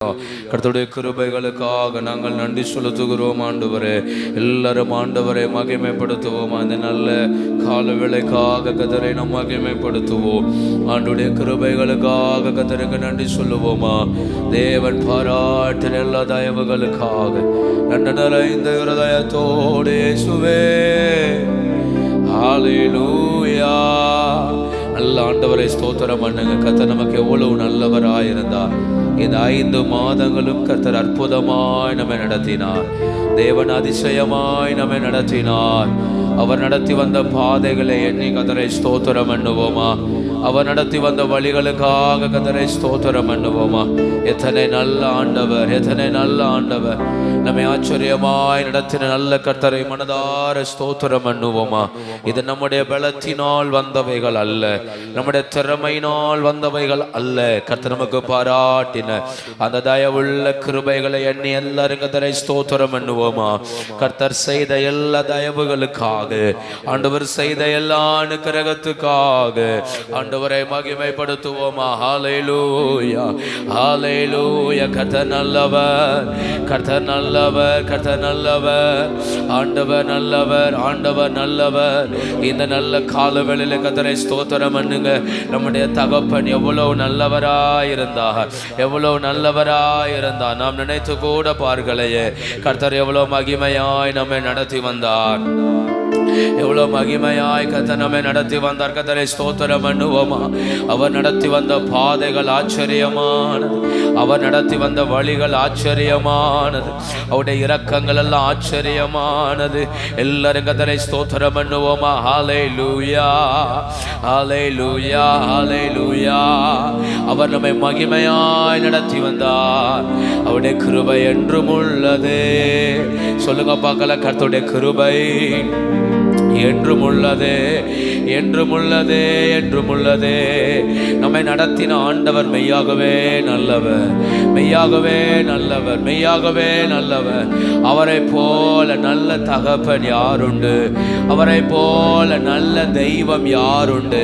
கர்த்தருடைய கிருபைகளுக்காக நாங்கள் நன்றி செலுத்துகிறோம் ஆண்டவரே. எல்லாரும் ஆண்டவரை மகிமைப்படுத்துவோம். அந்த நல்ல கால வேளைக்காக கர்த்தரை நாம் மகிமைப்படுத்துவோம். ஆண்டுடைய கிருபைகளுக்காக கர்த்தருக்கு நன்றி சொல்லுவோமா. தேவன் பாராட்டின எல்லா தயவுகளுக்காக நன்றி நிறைந்த இருதயத்தோடு இயேசுவே ஹல்லேலூயா. நல்ல ஆண்டவரை ஸ்தோத்திரம் பண்ணுங்க. கர்த்தர் நமக்கு எவ்வளவு நல்லவராயிருந்தார். இந்த 5 மாதங்களும் கர்த்தர் அற்புதமாய் நம்மை நடத்தினார். தேவன் அதிசயமாய் நம்மை நடத்தினார். அவர் நடத்தி வந்த பாதைகளை எண்ணி கர்த்தரை ஸ்தோத்திரம் பண்ணுவோமா. அவர் நடத்தி வந்த வழிகளுக்காக கர்த்தரை ஸ்தோத்திரம் பண்ணுவோமா. எத்தனை நல்ல ஆண்டவர், எத்தனை நல்ல ஆண்டவர். நம்மை ஆச்சரியமாய் நடத்தின நல்ல கர்த்தரை மனதார ஸ்தோத்திரம் பண்ணுவோமா. இது நம்முடைய பலத்தினால் வந்தவைகள் அல்ல, நம்முடைய திறமையினால் வந்தவைகள் அல்ல. கர்த்தர் நமக்கு பாராட்டின அந்த தயவுள்ள கிருபைகளை எண்ணி எல்லாரும் கர்த்தரை ஸ்தோத்திரம் பண்ணுவோமா. கர்த்தர் செய்த எல்லா தயவுகளுக்காக, ஆண்டவர் செய்த எல்லா அனுக்கிரகத்துக்காக ஆண்டவரை மகிமைப்படுத்துவோமா. ஹல்லேலூயா ஹல்லேலூயா. கர்த்தர் நல்லவர், கர்த்தர் நல்லவர், கர்த்தர் நல்லவர். ஆண்டவர் நல்லவர், ஆண்டவர் நல்லவர். இந்த நல்ல காலவெளியில கர்த்தரை ஸ்தோத்திரம் பண்ணுங்க. நம்முடைய தகப்பன் எவ்வளவு நல்லவராயிருந்தார், எவ்வளவு நல்லவராயிருந்தார். நாம் நினைத்து கூட பார்க்கலையே. கர்த்தர் எவ்வளவு மகிமையாய் நம்மை நடத்தி வந்தார், எவ்வளவு மகிமையாய் கர்த்தர் நம்மை நடத்தி வந்தார். கர்த்தரை ஸ்தோத்திரம் பண்ணுவோமா. அவர் நடத்தி வந்த பாதைகள் ஆச்சரியமானது, அவர் நடத்தி வந்த வழிகள் ஆச்சரியமானது, அவருடைய இரக்கங்கள் எல்லாம் ஆச்சரியமானது. எல்லாரும் கர்த்தரை ஸ்தோத்திரம் பண்ணுவோமா. ஹல்லேலூயா ஹல்லேலூயா ஹல்லேலூயா. அவர் நம்மை மகிமையாய் நடத்தி வந்தார். அவருடைய கிருபை என்றும் உள்ளது. சொல்லுங்க பார்க்கல. கர்த்தருடைய கிருபை என்றும் உள்ளது, என்றும் உள்ளது, என்றும் உள்ளது. நம்மை நடத்தின ஆண்டவர் மெய்யாகவே நல்லவர், மெய்யாகவே நல்லவர், மெய்யாகவே நல்லவர். அவரை போல நல்ல தகப்பன் யாருண்டு? அவரை போல நல்ல தெய்வம் யாருண்டு?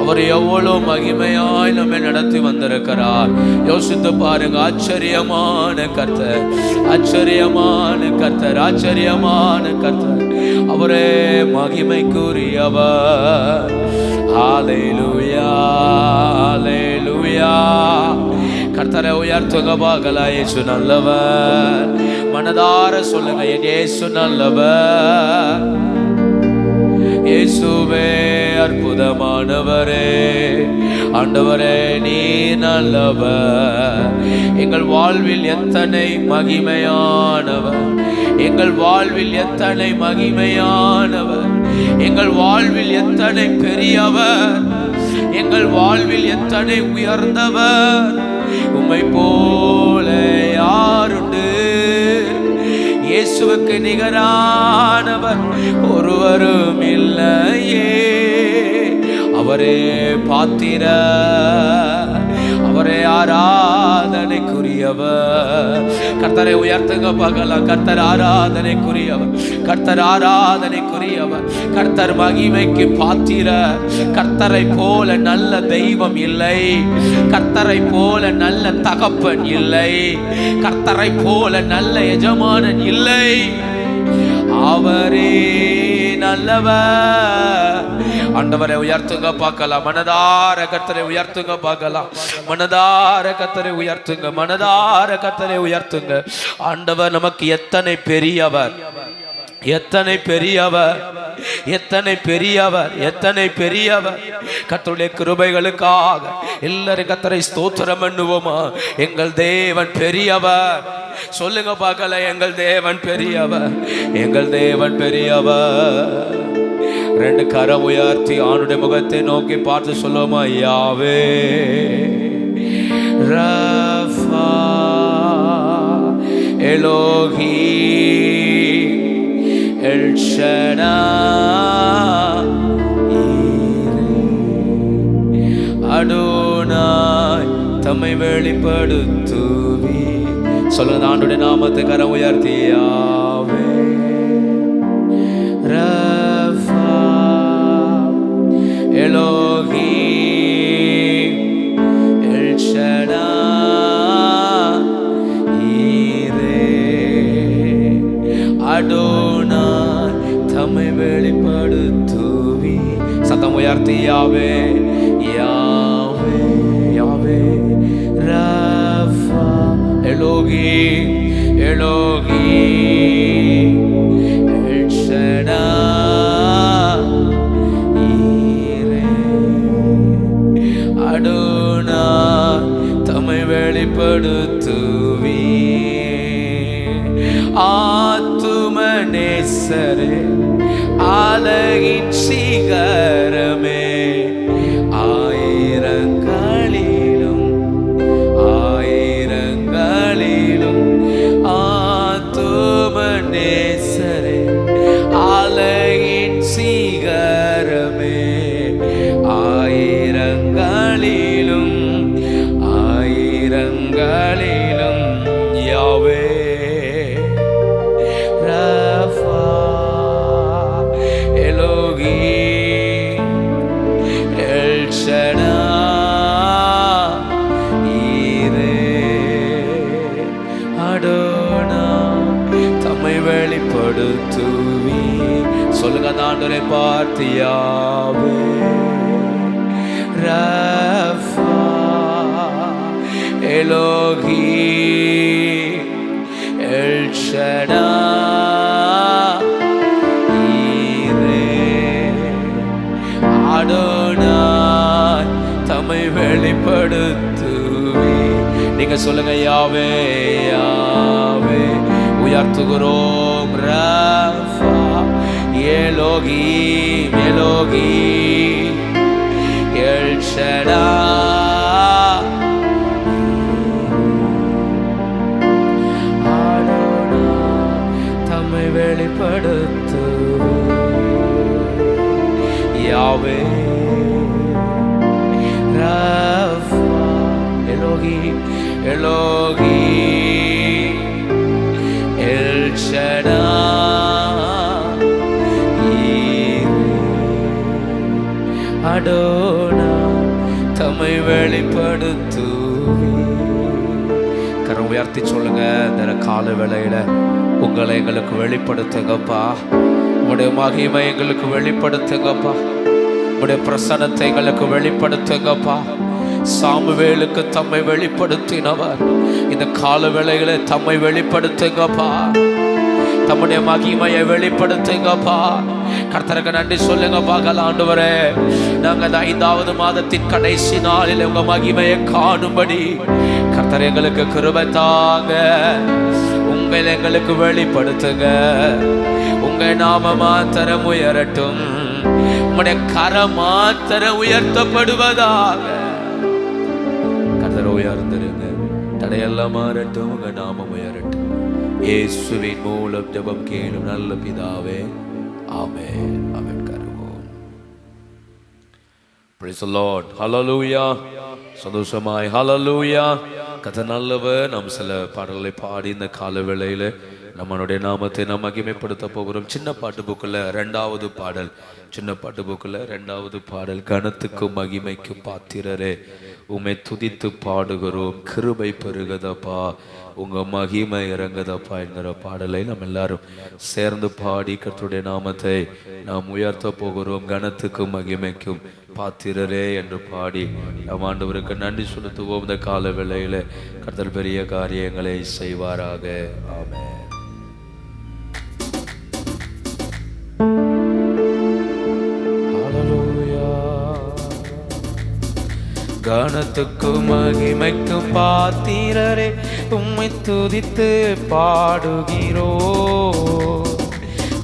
அவர் எவ்வளவு மகிமையாய் நம்மை நடத்தி வந்திருக்கிறார். யோசித்து பாருங்க. ஆச்சரியமான கர்த்தர், ஆச்சரியமான கர்த்தர், ஆச்சரியமான கர்த்தர். அவரே மகிமைக்குரியவர். ஹல்லேலூயா ஹல்லேலூயா. கர்த்தரை உயர்த்துங்க பார்க்கலாம். இயேசு நல்லவர். மனதார சொல்லுங்க, இயேசு நல்லவர். இயேசுவே அற்புதமானவரே, ஆண்டவரே நீ நல்லவர். எங்கள் வாழ்வில் எத்தனை மகிமையானவர், எங்கள் வாழ்வில் எத்தனை மகிமையானவர், எங்கள் வாழ்வில் எத்தனை பெரியவர், எங்கள் வாழ்வில் எத்தனை உயர்ந்தவர். உம்மை போல யாருண்டு? இயேசுவுக்கு நிகரானவர் ஒருவரும் இல்லையே. அவரே பாத்திர, அவரே ஆராதனைக்குரியவர். கர்த்தரை உயர்த்துங்க பார்க்கலாம். கர்த்தர் ஆராதனைக்குரியவர், கர்த்தர் ஆராதனைக்குரியவர், கர்த்தர் மகிமைக்கு பாத்திர. கர்த்தரை போல நல்ல தெய்வம் இல்லை, கர்த்தரை போல நல்ல தகப்பன் இல்லை, கர்த்தரை போல நல்ல எஜமானன் இல்லை. அவரே நல்லவர். ஆண்டவரை உயர்த்துங்க பார்க்கலாம். மனதார கர்த்தரை உயர்த்துங்க பார்க்கலாம். மனதார கர்த்தரை உயர்த்துங்க, மனதார கர்த்தரை உயர்த்துங்க. ஆண்டவர் நமக்கு எத்தனை பெரியவர், எத்தனை பெரியவர், எத்தனை பெரியவர், எத்தனை பெரியவர். கர்த்தருடைய கிருபைகளுக்காக எல்லாரும் கர்த்தரை ஸ்தோத்திரம் பண்ணுவோமா. எங்கள் தேவன் பெரியவர். சொல்லுங்க பார்க்கல. எங்கள் தேவன் பெரியவர், எங்கள் தேவன் பெரியவர். 2 கரம் உயர்த்தி ஆண்டுடைய முகத்தை நோக்கி பார்த்து சொல்லுவோமா. யாவே ரஃபா எலோஹி எல் ஷடாய் அடோனாய் தம்மை வெளிப்படுத்துவி. சொல்லுங்க ஆண்டுடைய நாமத்தை கரம் உயர்த்தி. யாவே ரஃபா எலோஹி எல் ஷடாய் உயர்த்தி யாவே யாவே யாவே ரஃபா எலோகி எலோகி எல் ஷடாய் ஈரே அடோனாய் தம்மை வெளிப்படுத்துவி ஆத்தும நேசரே ஆலகின் சிகரமே ஆயிரங்களிலும் ஆயிரங்களிலும் ஆத்தும நேசரே ஆலகின் சிகரமே ஆயிரங்களிலும் ஆயிரங்களிலும் யாவே வெளிப்படுத்துவி சொல்லுங்க ஆண்டவரை பார்த்து யாவே ரஃபா எலோகி எல் ஷடாய் ஈரே அடோனாய் தம்மை வெளிப்படுத்துவி நீங்க சொல்லுங்க யாவே யாவே உயர்த்துகிறோம் ரஃபா எலோகி எலோகி எல் ஷடாய் அடோனாய் தம்மை வெளிப்படுத்துவி யாவே ரஃபா எலோகி எலோகி எல் ஷடாய் ஈரே அடோனாய் தம்மை வெளிப்படுத்துவி கரம் உயர்த்தி சொல்லுங்க இந்த கால வேளையில உங்களை எங்களுக்கு வெளிப்படுத்துங்கப்பா உங்களுடைய மகிமை எங்களுக்கு வெளிப்படுத்துங்கப்பா உங்களுடைய பிரசன்னத்தை எங்களுக்கு வெளிப்படுத்துங்கப்பா சாமுவேலுக்கு தம்மை வெளிப்படுத்தினவர் இந்த கால வேளையில தம்மை வெளிப்படுத்துங்கப்பா தம்முடைய மகிமையை வெளிப்படுத்துங்கப்பா கர்த்தருக்கு நன்றி சொல்லுங்கப்பா ஆண்டவரே நாங்க இந்த 5வது மாதத்தின் கடைசி நாளில் உங்க மகிமையை காணும்படி கர்த்தர் எங்களுக்கு கிருபை தாங்க உங்களை எங்களுக்கு வெளிப்படுத்துங்க உங்க நாம மாத்திரம் உயரட்டும் உங்களுடைய கரம் மாத்திரம் உயர்த்தப்படுவதாக கர்த்தர் உயர்ந்திருங்க தடையெல்லாம் மாறட்டும் உங்க நாமம் உயரட்டும் இயேசுவின் மூலம் ஜெபம் கேளும் நல்ல பிதாவே ஆமென் ஆமென் கருவோம் praise the lord hallelujah சந்தோஷமாய் hallelujah கர்த்தர் நல்லவர் நாம் சில பாடல்களை பாடி இந்த கால வேளையில நம்மளுடைய நாமத்தை நாம் மகிமைப்படுத்த போகிறோம் சின்ன பாட்டு புக்கில் 2வது பாடல் சின்ன பாட்டு புக்கில் 2வது பாடல் கனத்துக்கும் மகிமைக்கும் பாத்திரரே உம்மை துதித்து பாடுகிறோம் கிருபை பெருகதப்பா உங்க மகிமை இறங்குதப்பா என்கிற பாடலை நம்ம எல்லாரும் சேர்ந்து பாடி கர்த்தருடைய நாமத்தை நாம் உயர்த்த போகிறோம் கனத்துக்கும் மகிமைக்கும் பாத்திரரே என்று பாடி நம் ஆண்டவருக்கு நன்றி செலுத்துவோம் இந்த கால வேளையில கர்த்தர் பெரிய காரியங்களை செய்வாராக ஆமென் கனத்துக்கும் மகிமைக்கும் பாத்திரரே உம்மை துதித்து பாடுகிறோ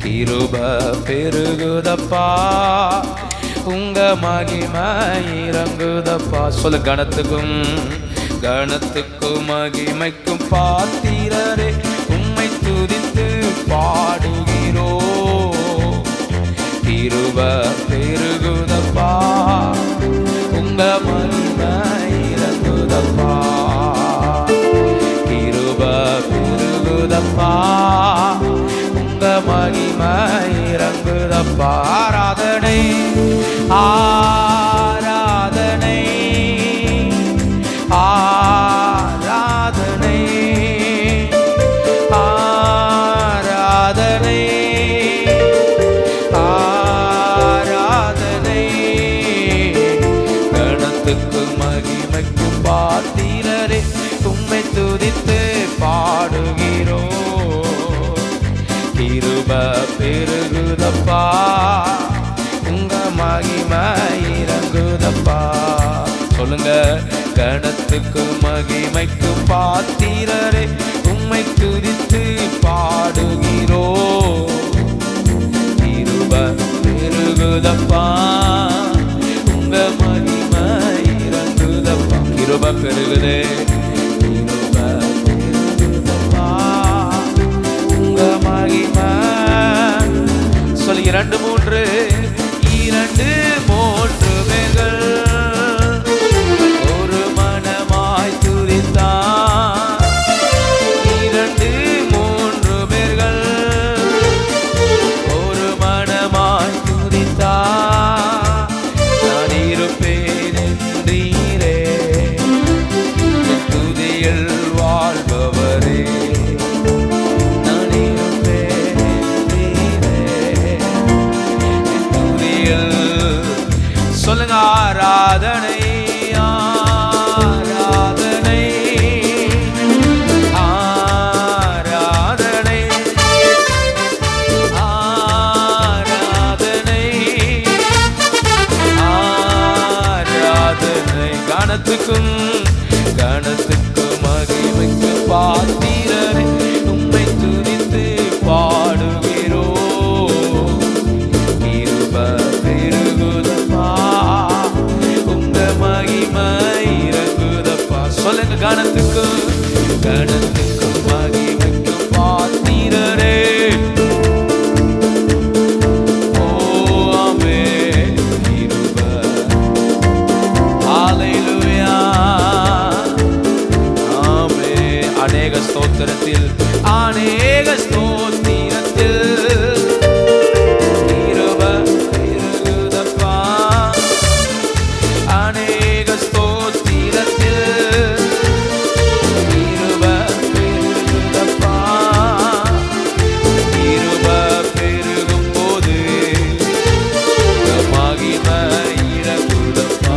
கிருபை பெருகுதப்பா உங்க மகிமை இறங்குதப்பா சொல்ல கனத்துக்கும் மகிமைக்கும் பாத்திரரே உம்மை துதித்து பாடுகிறோ கிருபை பெருகுதப்பா உங்க மகிமை இறங்குதப்பா கிருபை பெருகுதப்பா உங்க மகிமை இறங்குதப்பா ஆராதனை ஆராதனை ஆராதனை ஆராதனை ஆராதனை இறங்குதப்பா, உங்க மகிமை இறங்குதப்பா. சொல்லுங்க, கணத்துக்கு மகிமைக்கு பாத்திரரே, உம்மை துதித்து பாடுகிறோ. கிருபை பெருகுதப்பா, உங்க மகிமை இறங்குதப்பா. கிருபை பெருகுதே, கிருபை பெருகுதப்பா, உங்க மகிமை. சொல்லி 2 3 பேர்கள் ஒரு மனமாய் துதித்தார். 2 3 பேர்கள் ஒரு மனமாய் துதித்தார். நான் இருப்பேன் என்றீரே, துதியில் வாழ்பவரே. நான் இருப்பேன் என்றீரே, துதியில். சொல்லுங்க, ஆராதனை ஆராதனை ஆராதனை ஆராதனை ஆராதனை. கணத்துக்கும் மகிமைக்கு பாத்திரரே, உம்மை துதித்து பாடுகிறோ. கிருபை பெருகுதப்பா, உங்க மகிமை இறங்குதப்பா. சொல்லுங்க, கணத்துக்கு மகிமைக்கு பாத்திரரே. ஓ ஆமென். கிருபை. ஹல்லேலூயா. ஆமென். அநேக ஸ்தோத்திரத்தில் கிருபை பெருகுதப்பா. அநேக ஸ்தோத்திரத்தில் கிருபை பெருகுதப்பா. கிருபை பெருகும் போது மகிமை இறங்குதப்பா.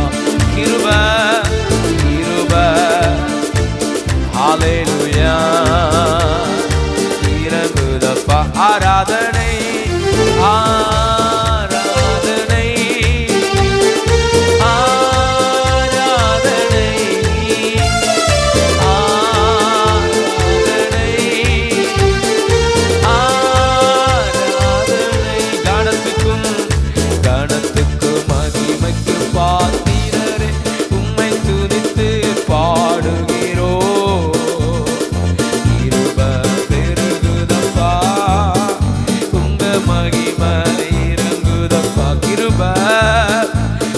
கிருபை ஹல்லேலூயா இறங்குதப்பா. ஆராதனை ஆராதனை ஆராதனை ஆராதனை ஆராதனை. கணத்துக்கு மகிமைக்கு பாத்திரரே, உம்மை துதித்து பாடுகிறோ. கிருபை பெருகுதப்பா, உங்க மகிமை இறங்குதப்பா.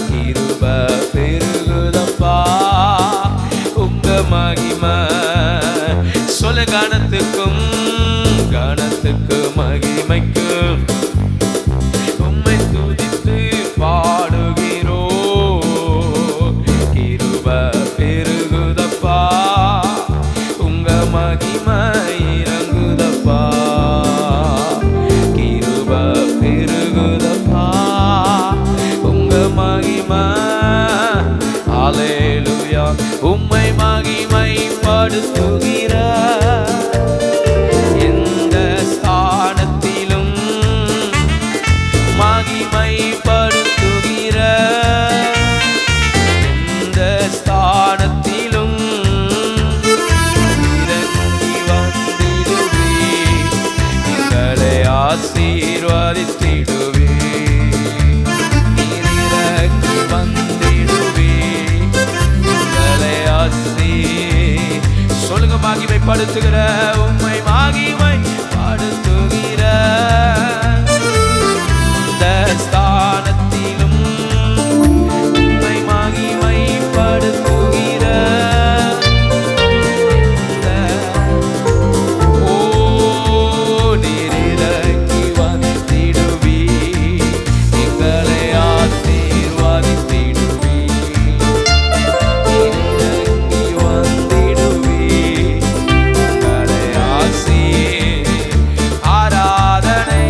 கிருபை பெருகுதப்பா, உங்க மகிமை. சொல்ல, கணத்துக்கு மகிமைக்கு உம்மை துதித்து பாடுகிறோ. கிருபை பெருகுதப்பா, உங்க மகிமை இறங்குதப்பா. கிருபை பெருகுதப்பா, உங்க மகிமை. ஹல்லேலூயா. உம்மை மகிமைப்படுத்துகிற எந்த ஸ்தானத்திலும் மகிமைப்படுத்துகிற எந்த ஸ்தானத்திலும் இறங்கி வந்திடுவே, எங்களை ஆசீர்வதித்திடுவே. இறங்கி வந்திடுவே, எங்களை சொல்லுங்க, மகிமைப்படுத்துகிற உம்மை மகிமைப்படுத்துகிற இந்த ஸ்தானத்திலும் உம்மை மகிமைப்படுத்துகிற இந்த நீர் இறங்கி வந்திடுவே, எங்களை ஆசீர்வதித்திடுவே. இறங்கி வந்திடுவே, எங்களை ஆராதனை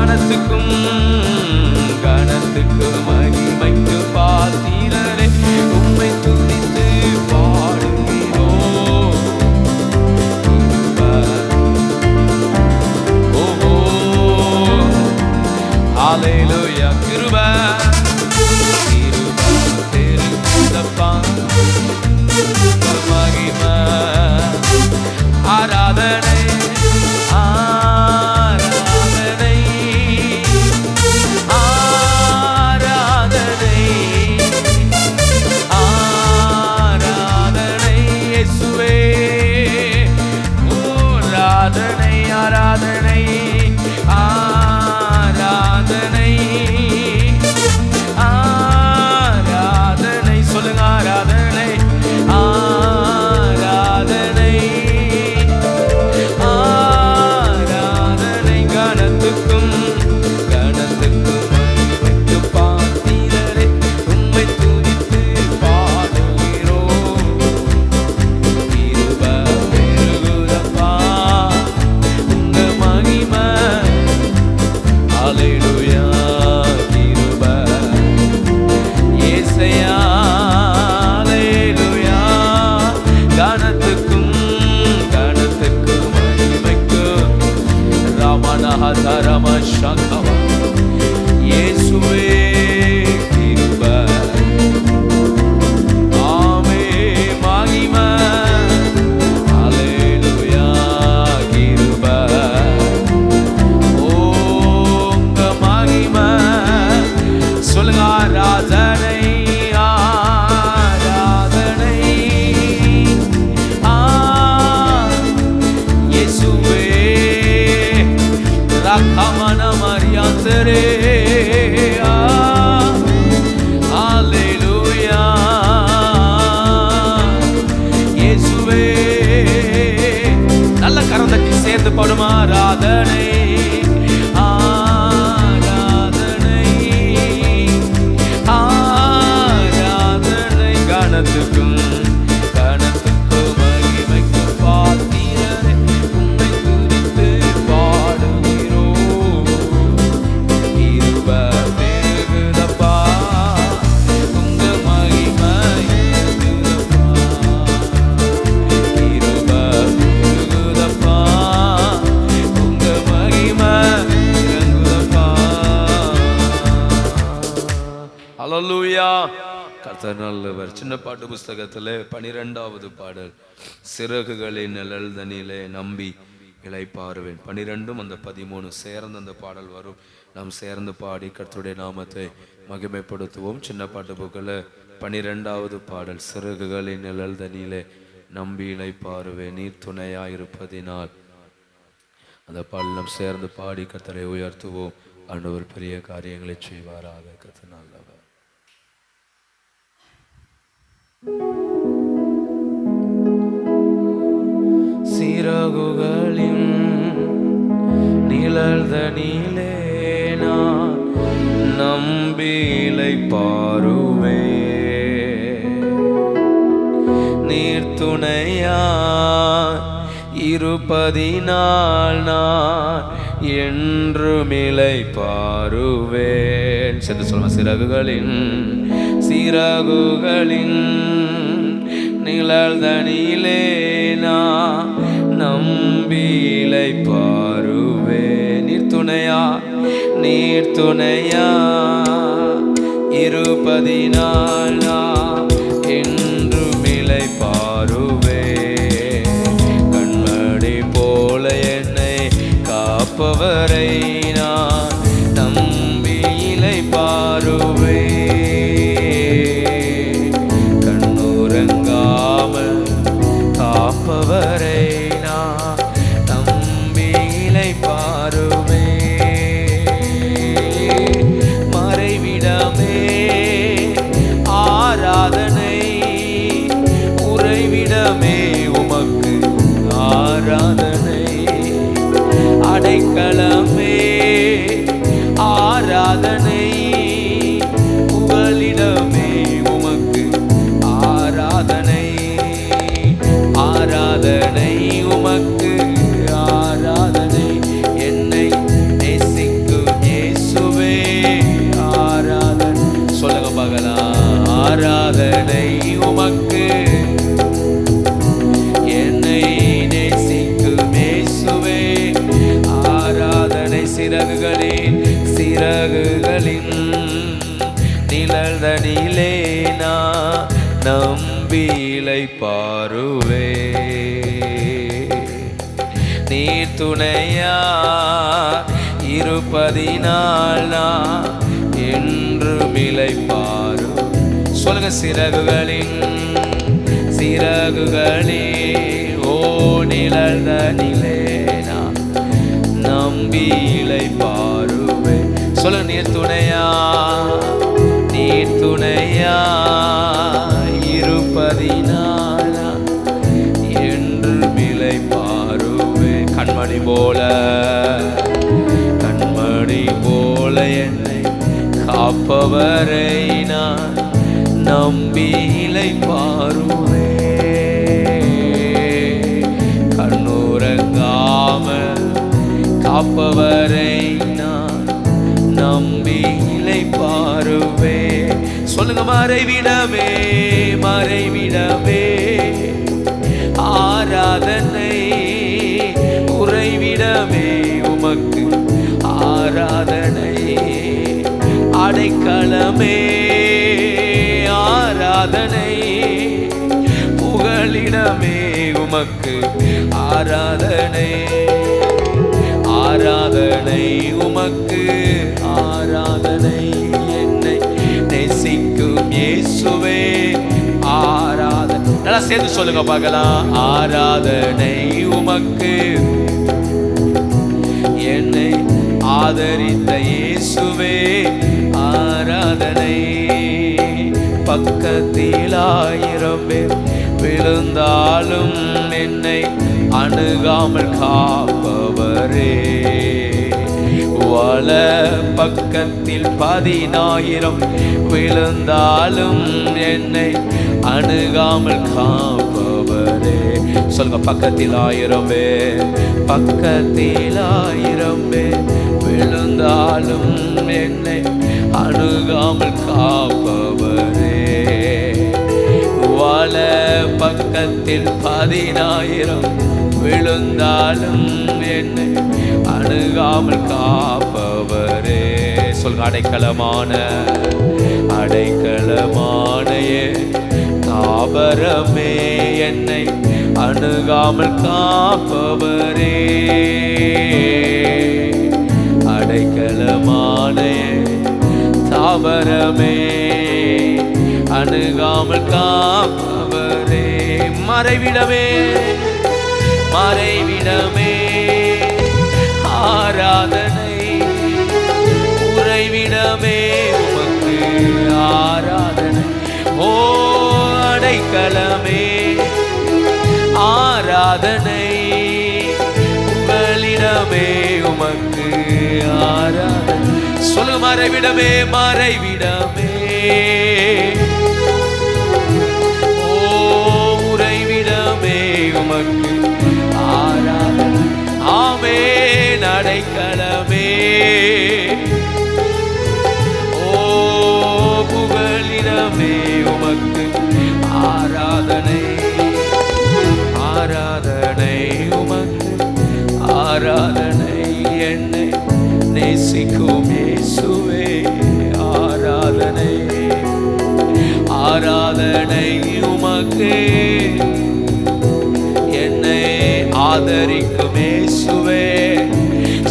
கனத்துக்கும் கனத்துக்கும் மகிமைக்கு பாத்திரரே உம்மை துதித்து பாடுகிறோம். ஓஹோ ஹல்லேலூயா கிருபை கிருபை தெரிந்தப்பா மகிமை ஆராதனை ஆராதனை ஆராதனை ஆராதனை இயேசுவே ஆராதனை ஆராதனை ஆராதனை ஆராதனை சொல்லுங்க ஆராதனை ஆராதனை ஆராதனை கனத்துக்கும் கனத்துக்கும் மகிமைக்கு பாத்திரரே உம்மை துதித்து பாடுகிறோம். கிருபை பெருகுதப்பா உங்க மகிமை ஹல்லேலூயா கிருபை இயேசையா ஹல்லேலூயா கனத்துக்கும் கனத்துக்கும் மகிமைக்கு ராமநாதரம சங்கம இயேசுவே கிருபை ஆமே மகிமை ஹல்லேலூயா கிருபை உங்க மகிமை சொல்லுங்க ஆராதனை ஆராதனை இயேசுவே ரக்கமன மரியாதரே ஹல்லேலூயா இயேசுவே நல்ல கரம் தட்டி சேர்ந்து பாடுமா ஆராதனை ஆராதனை ஆராதனை கனத்துக்கும் கனத்துக்கும் மகிமைக்கு பாத்திரரே உம்மை துதித்து பாடுகிறோம். கிருபை பெருகுதப்பா உங்க மகிமை இருக்குதப்பா. கிருபை பெருகுதப்பா உங்க மகிமை இறங்குதப்பா. ஹல்லேலூயா கர்த்தர் நல்லவர். சின்ன பாட்டு புஸ்தகத்தில் 12வது பாடல் சிறகுகளின் நிழல் தனிலே நம்பி இளைப்பாறுவேன். 12ம் அந்த 13 சேர்ந்து அந்த பாடல் வரும். நாம் சேர்ந்து பாடி கர்த்தருடைய நாமத்தை மகிமைப்படுத்துவோம். சின்ன பாட்டு புக்கில் 12வது பாடல் சிறகுகளின் நிழல் தனிலே நம்பி இளைப்பாறுவேன் நீர் துணையாயிருப்பதினால். அந்த பாடல் நாம் சேர்ந்து பாடி கர்த்தரை உயர்த்துவோம். ஆண்டவர் பெரிய காரியங்களை செய்வாராக. கர்த்தர் நல்லவர். சிறகுகளின் நிழல்தனிலே நான் நம்பி இளைப்பாறுவேன் நீர் துணையாய் இருப்பதினால் நான் என்றும் இளைப்பாறுவேன். சென்று சொல்லுங்க சிறகுகளின் சிறகுகளின் நிழல்தனிலே நான் நம்பி இளைப்பாறுவேன் நீர் துணையா இருப்பதினால் நான் என்றும் இளைப்பாறுவேன். கண்மணி போல என்னை காப்பவரை நான் நம்பி இளைப்பாறுவேன். கண்ணுறங்காமல் காப்பவரை நான் நம்பி இளைப்பாறுவேன். மறைவிடமே ஆராதனை உறைவிடமே உமக்கு ஆராதனை அடைக்கலமே ஆராதனை புகலிடமே உமக்கு ஆராதனை ஆராதனை உமக்கு ஆராதனை. என்னை நேசிக்கும் சிறகுகளின் நிழல்தனிலே நான் நம்பிலை பாருவே. நீர் துணையா இருப்பதினால் நான் என்று மிலை பாரு. சொல்லுங்க, சிறகுகளே ஓ நிழல்தனிலே நான் நம்பிலை பாருவே. சொல்லுங்க, நீர் துணையா இருப்பதினால் என்று மிலை பாருவே. கண்மணி போல என்னை காப்பவரை நான் நம்பிலை பாருவே. கண்ணுறங்காமல் காப்பவரை நான் நம்பிலை பாருவே. சொல்லுங்க, மறைவிடமே ஆராதனை, உறைவிடமே உமக்கு ஆராதனை. அடைக்கலமே ஆராதனை, புகலிடமே உமக்கு ஆராதனை. உமக்கு ஆராதனை. என்னை நேசிக்கும் இயேசுவே ஆராதனை. நல்லா சேர்ந்து சொல்லுங்க பார்க்கலாம். ஆராதனை உமக்கு, என்னை ஆதரித்த இயேசுவே ஆராதனை. பக்கத்தில் 1000 பேர் விழுந்தாலும் என்னை அணுகாமல் காப்பவரே. வல பக்கத்தில் 10,000 விழுந்தாலும் என்னை அணுகாமல் காப்பவரே. சொல்லுங்க, பக்கத்தில் 1000 பேர் விழுந்தாலும் என்னை அணுகாமல் காப்பவரே. வல பக்கத்தில் 10,000 விழுந்தாலும் என்னை அணுகாமல் காப்பவரே. சொல்லுங்க, அடைக்கலமான தாபரமே என்னை அணுகாமல் காப்பவரே. அடைக்கலமான தாபரமே அணுகாமல் காப்பவரே. மறைவிடமே ஆராதனை, உறைவிடமே உமக்கு ஆராதனை. ஓ அடைக்கலமே ஆராதனை, உங்களிடமே உமக்கு ஆராதனை. சொல்லு, மறைவிடமே ஓ உறைவிடமே உமக்கு ஆராதனை. ஆமென். அடைக்கலமே ஓ புகலிடமே உமக்கு ஆராதனை. உமக்கு ஆராதனை. என்னை நேசிக்கும் இயேசுவே ஆராதனை. உமக்கு, என்னை ஆதரிக்கும் இயேசுவே.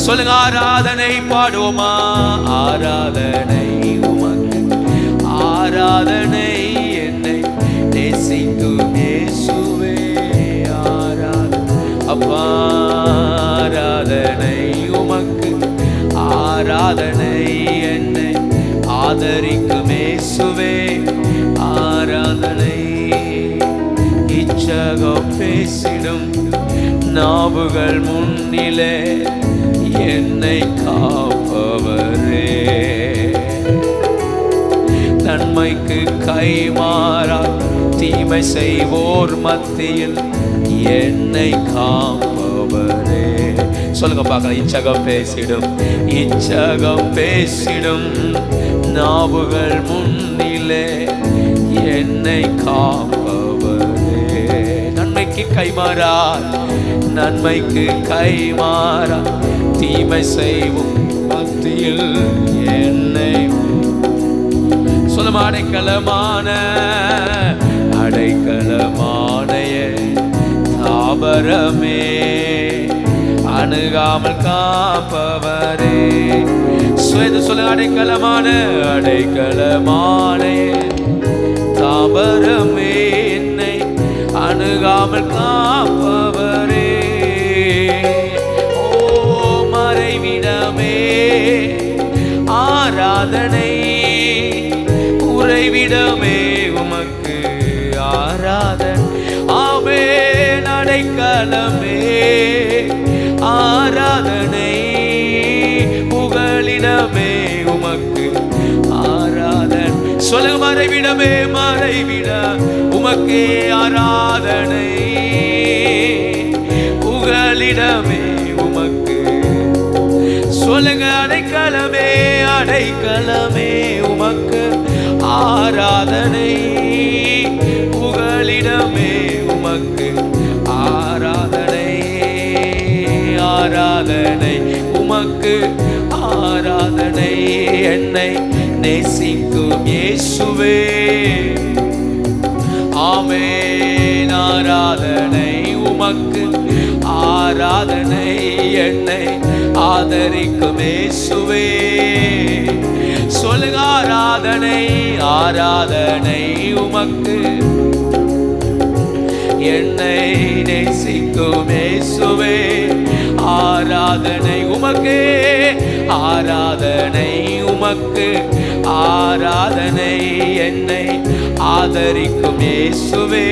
சொல்லுங்க, ஆராதனை பாடுவோமா? ஆராதனை உமக்கு ஆராதனை. என்னை நேசிக்கும் இயேசுவே ஆராதனை. அப்பா ஆராதனை உமக்கு ஆராதனை. என்னை ஆதரிக்கும் இயேசுவே ஆராதனை. இச்சகம் பேசிடும் நாவுகள் முன்னிலே என்னை காப்பவரே. நன்மைக்கு கைமாறா தீமை செய்வோர் மத்தியில் என்னை காப்பவரே. சொல்லுங்க பார்க்கலாம். இச்சகம் பேசிடும் நாவுகள் முன்னிலே என்னை காப்பவரே. நன்மைக்கு கைமாறா தீமை செய்வோம் மத்தியில் என்னை சொல்லும் அடைக்கலமான தாபரமே அணுகாமல் காப்பவரே. சொல்ல அடைக்கலமான தாபரமே என்னை அணுகாமல் காப்பவரே. ஓ மறைவிடமே ஆராதனை உறைவிடமே உமக்கு ஆராதனை. ஆமென் அடைக்கலமே ஆராதனை புகலிடமே உமக்கு ஆராதனை. சொல்லுங்க மறைவிடமே மறைவிட உமக்கே ஆராதனை புகலிடமே உமக்கு. சொல்லுங்க அடைக்கலமே உமக்கு ஆராதனை புகலிடமே உமக்கு ஆராதனை உமக்கு ஆராதனை. என்னை நேசிக்கும் இயேசுவே ஆமென் ஆராதனை உமக்கு ஆராதனை. என்னை ஆதரிக்கும் இயேசுவே சொல்லுங்க ஆராதனை உமக்கு. என்னை நேசிக்கும் இயேசுவே ஆராதனை உமக்கு ஆராதனை உமக்கு ஆராதனை. என்னை ஆதரிக்கும் இயேசுவே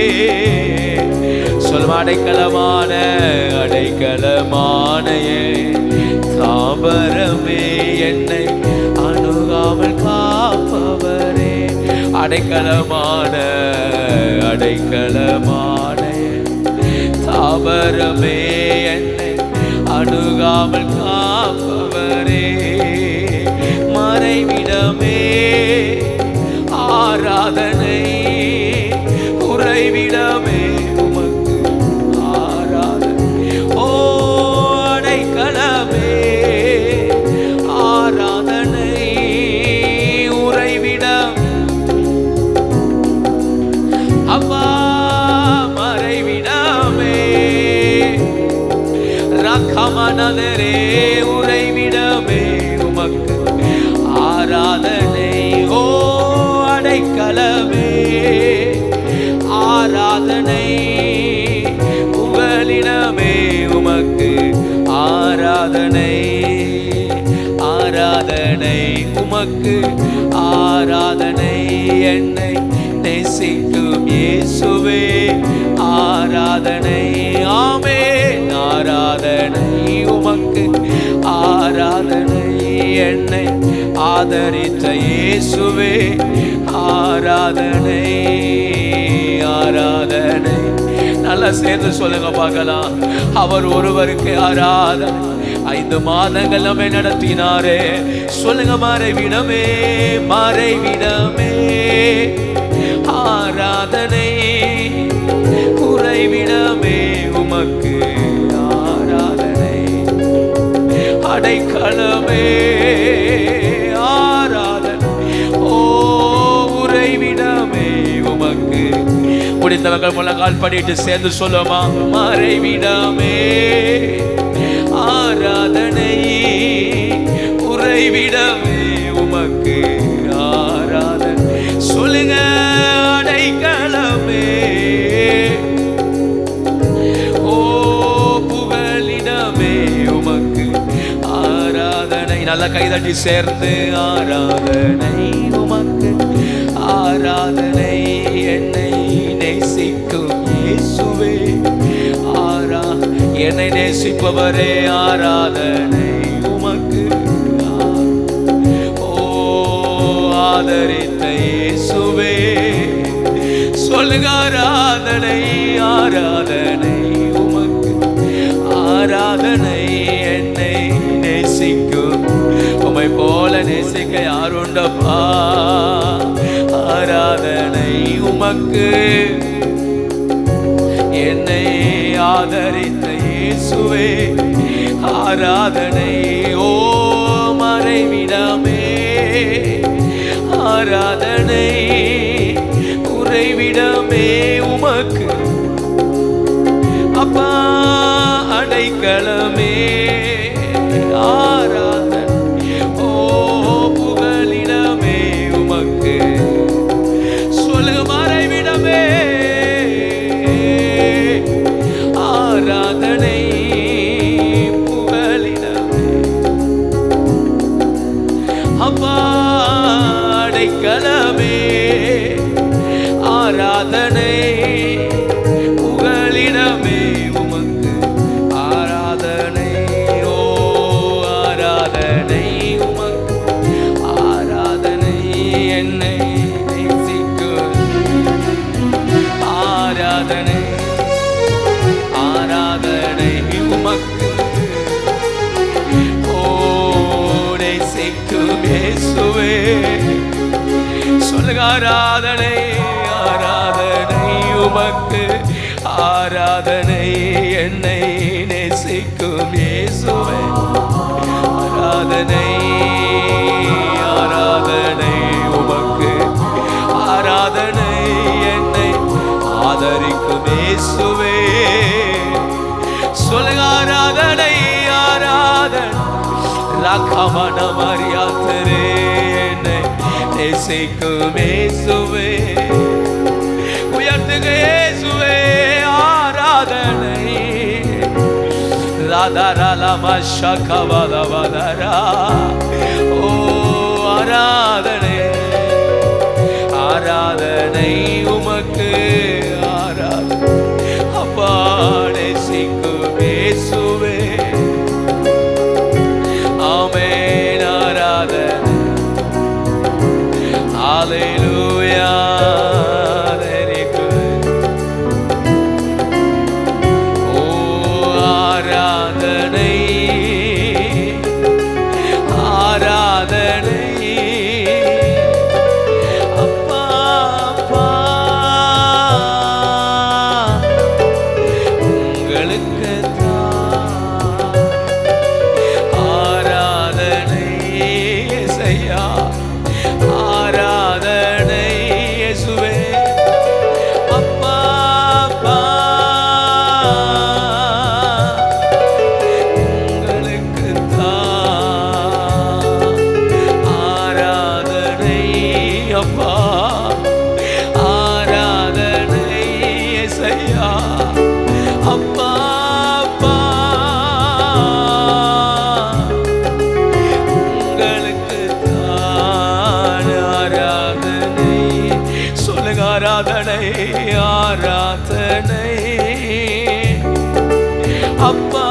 சொல்லும் அடைக்கலமான தாபரமே என்னை அணுகாமல் காப்பவரே. அடைக்கலமான தாபரமே என்னை அணுகாமல் காப்பவரே. மறைவிடமே ஆராதனை உறைவிடமே உமக்கு ஆராதனை. ஓ அடைக்கலமே ஆராதனை உறைவிடம் அப்பா மறைவிடமே ரக்கமனதரே உறைவிடமே உமக்கு ஆராதனை. ஓ அடைக்கலமே ஆராதனை புகலிடமே உமக்கு ஆராதனை உமக்கு ஆராதனை. என்னை நேசிக்கும் இயேசுவே ஆராதனை. ஆமென் ஆராதனை உமக்கு ஆராதனை. என்னை ஆதரித்த இயேசுவே ஆராதனை. நல்லா சேர்ந்து சொல்லுங்க பார்க்கலாம். அவர் ஒருவருக்கு ஆராதனை. 5 மாதங்கள் நம்மை நடத்தினாரே. சொல்லுங்க மறைவிடமே ஆராதனை குறைவிடமே உமக்கு ஆராதனை. அடைக்கலமே ஆராதனை. ஓ உறைவிடமே உமக்கு. முடிந்தவர்கள் முழங்கால் படிட்டு சேர்ந்து சொல்லுமா மறைவிடமே ஆராதனை உறைவிடமே உமக்கு ஆராதனை. சொல்லுங்க அடைக்கலமே ஓ புகலிடமே உமக்கு ஆராதனை. நல்லா கைதட்டி சேர்ந்து ஆராதனை உமக்கு ஆராதனை. என்னை நேசிக்கும் இயேசுவே என்னை நேசிப்பவரே ஆராதனை உமக்கு. ஓ ஆதரித்த இயேசுவே சொல்லுங்க ஆராதனை உமக்கு ஆராதனை. என்னை நேசிக்கும் உம்மை போல நேசிக்க யாருண்டப்பா. ஆராதனை உமக்கு என்னை ஆதரித்த இயேசுவே ஆராதனை. ஓ மறைவிடமே ஆராதனை, உறைவிடமே உமக்கு அப்பா அடைக்கலமே ஆராதனை. ஓ புகலிடமே உமக்கு. சொல்லுங்க மறைவிடமே ஆராதனை, புகலிடமே அப்பா அடைக்கலமே ஆராதனை, புகலிடமே உமக்கு ஆராதனை. ஓ ஆராதனை உமக்கு ஆராதனை. என்னை நேசிக்கும் ஆராதனை, ஆராதனை உமக்கு. ஓ நேசிக்கும் இயேசுவே. சொல்லுங்க ஆராதனை, ஆராதனை உமக்கு ஆராதனை. என்னை நேசிக்கும் இயேசுவே ஆராதனை, ஆராதனை உமக்கு ஆராதனை. என்னை ஆதரிக்கும் இயேசுவே. சொல்லுங்க ஆராதனை, ஆராதனை. ராகமன மரியாதரே என்னை நேசிக்கும் இயேசுவே. உயர்த்துக இயேசுவே ஆராதனை. ராதரலமஷகவலவதரா. ஓ ஆராதனை, ஆராதனை உமக்கு ஆராதனை. அப்பா நேசிக்கும் இயேசுவே. ஆமென் ஆராதனை. ஹல்லேலூயா. ஆராதனை, ஆராதனை அப்பா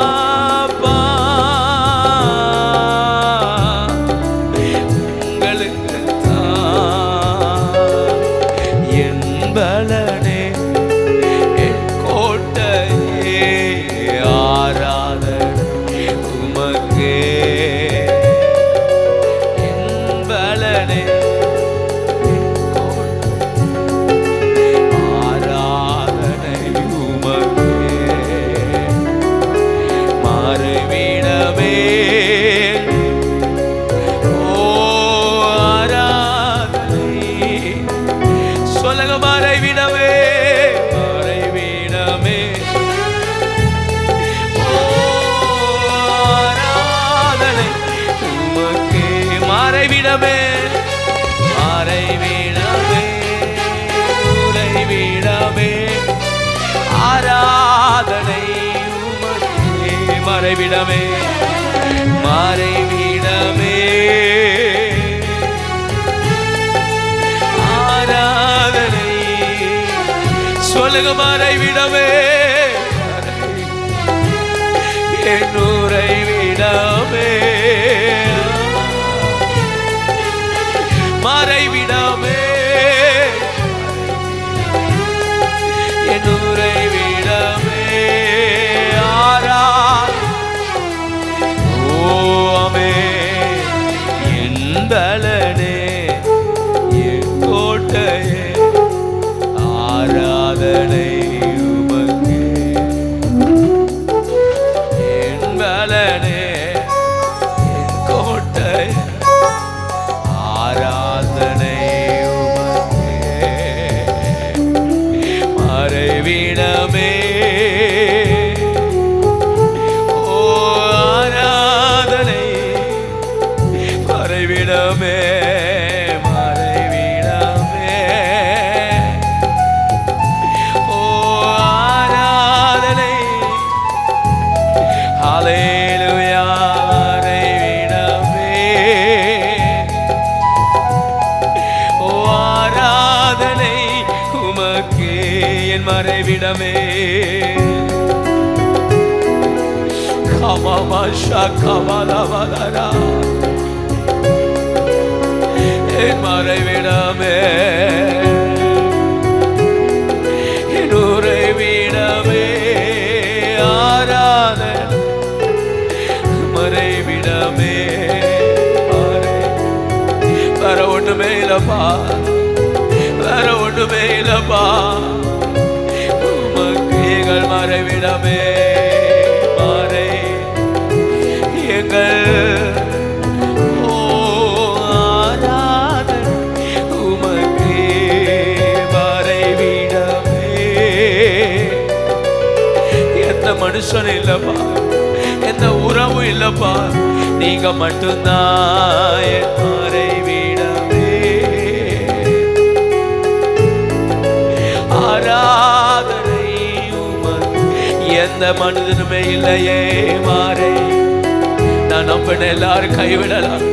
அப்பா உங்களுக்கு என் பலனே என் கோட்டையே ஆராதனை உமக்கே என் பலனே மறைவிடமே மறைவிடமே ஆராதனை சொல்லுங்க மறைவிடமே என் உறைவிடமே மறைவிடமே என் உறைவிடமே பலனே என் கோட்டையே ஆராதனை உமக்கே என் பலனே மறைவிடமே மறைவிடமே ஓ ஆராதனை ஹல்லேலூயா மறைவிடமே ஓ ஆராதனை உமக்கே என் மறைவிடமே கமமஷகமலவதரா என் மறைவிடமே என் உறைவிடமே ஆராதனை மறைவிடமே வேற ஒண்ணுமே இல்லப்பா வேற ஒண்ணுமே இல்லப்பா உமக்கு எங்கள் மறைவிடமே மறை எங்கள் மனுஷன் இல்லப்பா எந்த உறவும் இல்லப்பா நீங்க மட்டும்தான் என் மறைவிடமே ஆராதனை உமக்கு எந்த மனிதனுமே இல்லையே மாறை நான் நம்பின எல்லாரும் கைவிடலாம்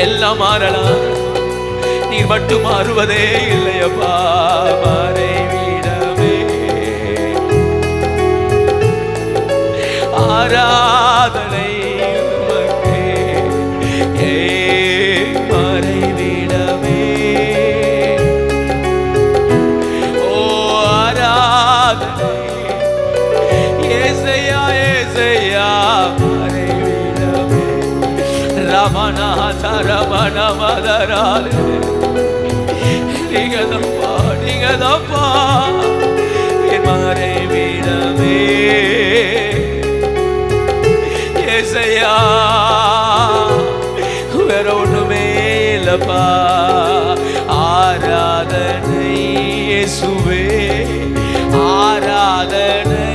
எல்லாம் மாறலாம் நீ மட்டும் மாறுவதே இல்லையப்பா மறைவிடமே ஆராதனை உமக்கே மறைவிடமே ஓ ஆராதனை ஏசையா ஏசையா மறைவிடமே ரமணாத ரமணமதராலே நீங்கதப்பா என் மறைவிடமே ஏசையா வேற ஒண்ணுமே இல்லப்பா ஆராதனை இயேசுவே ஆராதனை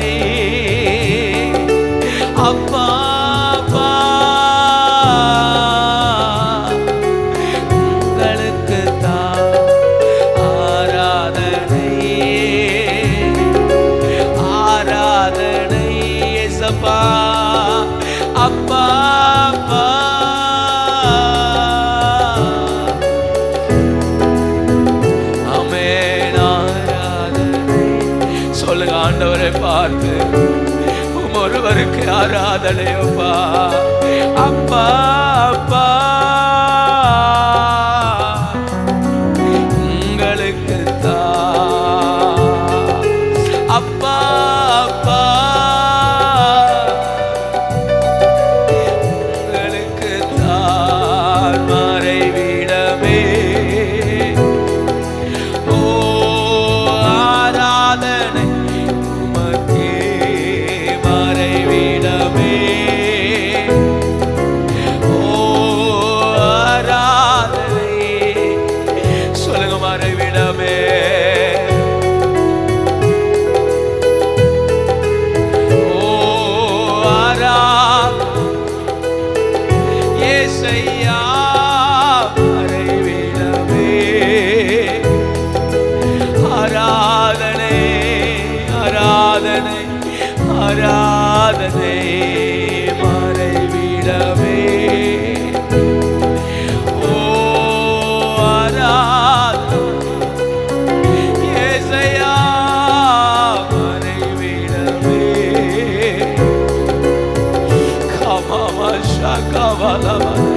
அப்பா அப்பா உங்களுக்கு தான் ஆராதனை ஆராதனை இயேசப்பா அப்பா அப்பா ஆமென் ஆராதனை சொல்லுங்க ஆண்டவரை பார்த்து ஒருவருக்கு ஆராதனை அப்பா அப்பா அப்பா உங்களுக்கு தான் அப்பா அப்பா ஆராதனை மறைவிடமே ஓ ஆராதனை ஏசையா மறைவிடமே கமமஷகமலவதரா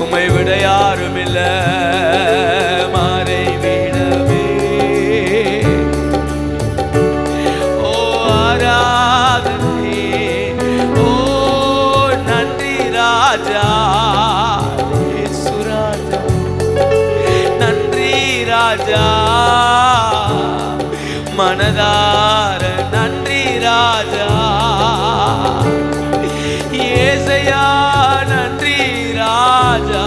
உம்மை விட யாரும் இல்ல மறைவிடமே ராஜா மனதார நன்றி ராஜா ஏசையா நன்றி ராஜா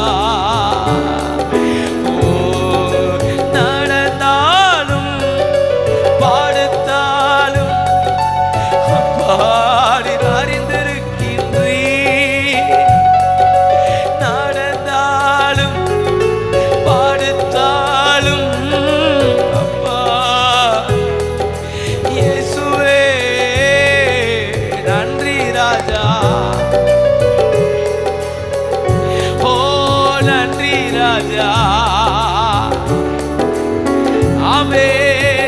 நன்றி ராஜா. ஆமே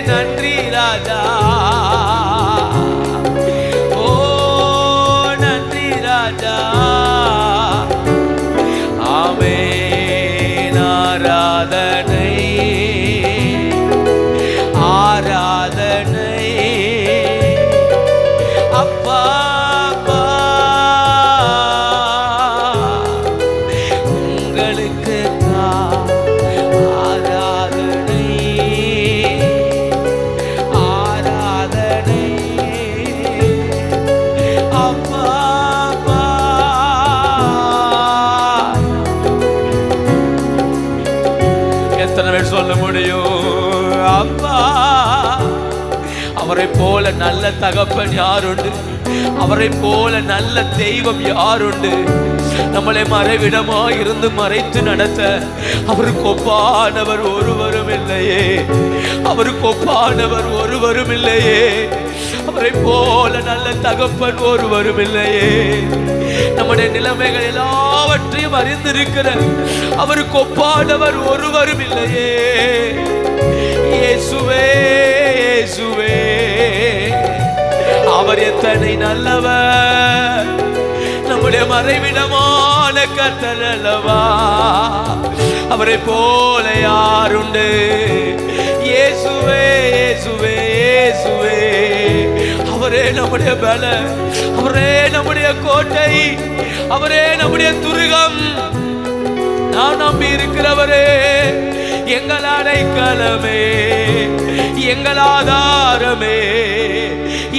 நன்றி ராஜா. ஓ நன்றி ராஜா. ஆமே ஆராதனை ஆராதனை அப்பா உங்களுக்கு ஆராதனை ஆராதனை அப்பா. எத்தனை பேர் சொல்ல முடியும் அப்பா? அவரை போல நல்ல தகப்பன் யாருண்டு? அவரை போல நல்ல தெய்வம் யாருண்டு? நம்மளை மறைவிடமா இருந்து மறைத்து நடத்த அவருக்கு ஒப்பானவர் ஒருவரும் இல்லையே. அவருக்கு ஒப்பானவர் ஒருவரும் இல்லையே. அவரை போல நல்ல தகப்பன் ஒருவரும் இல்லையே. நம்முடைய நிலைமைகள் எல்லாவற்றையும் அறிந்திருக்கிற அவருக்கு ஒப்பானவர் ஒருவரும் இல்லையே. இயேசுவே இயேசுவே அவர் எத்தனை நல்லவர். நம்முடைய மறைவிடமான கர்த்தர் அல்லவா. அவரை போல யாருண்டு? இயேசுவே இயேசுவே இயேசுவே அவரே நம்முடைய பலம், அவரே நம்முடைய கோட்டை, அவரே நம்முடைய துருகம். நாம் நம்பி இருக்கிறவரே எங்கள் அடைக்கலமே, எங்கள் ஆதாரமே,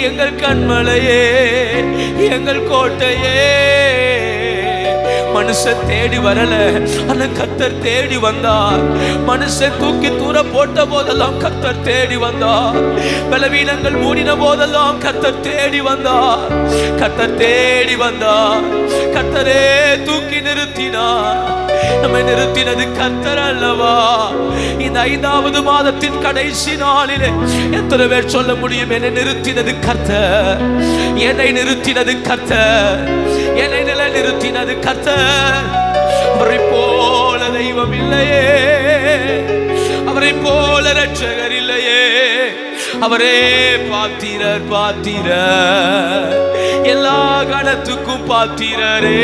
எங்கள் கண்மலையே, எங்கள் கோட்டையே. மனுஷன் தேடி வரல, ஆனா கர்த்தர் தேடி வந்தார். மனுஷன் தூக்கி தூர போட்ட போதெல்லாம் கர்த்தர் தேடி வந்தார். பலவீனங்கள் மூடின போதெல்லாம் கர்த்தர் தேடி வந்தார். கர்த்தர் தேடி வந்தார். கர்த்தரே தூக்கி நிறுத்தினார். நம்மை நிறுத்தினது கர்த்தர் அல்லவா. இந்த 5வது மாதத்தின் கடைசி நாளிலே எத்தனை பேர் சொல்ல முடியும்? என்னை நிறுத்தினது கர்த்தர், என்னை நிறுத்தினது கர்த்தர், என்னை நிலை நிறுத்தினது கர்த்தர். அவரை போல தெய்வம் இல்லையே, அவரை போல ரட்சகர் இல்லையே. அவரே பாத்திரர் பாத்திரர், எல்லா கணத்துக்கும் பாத்திரரே.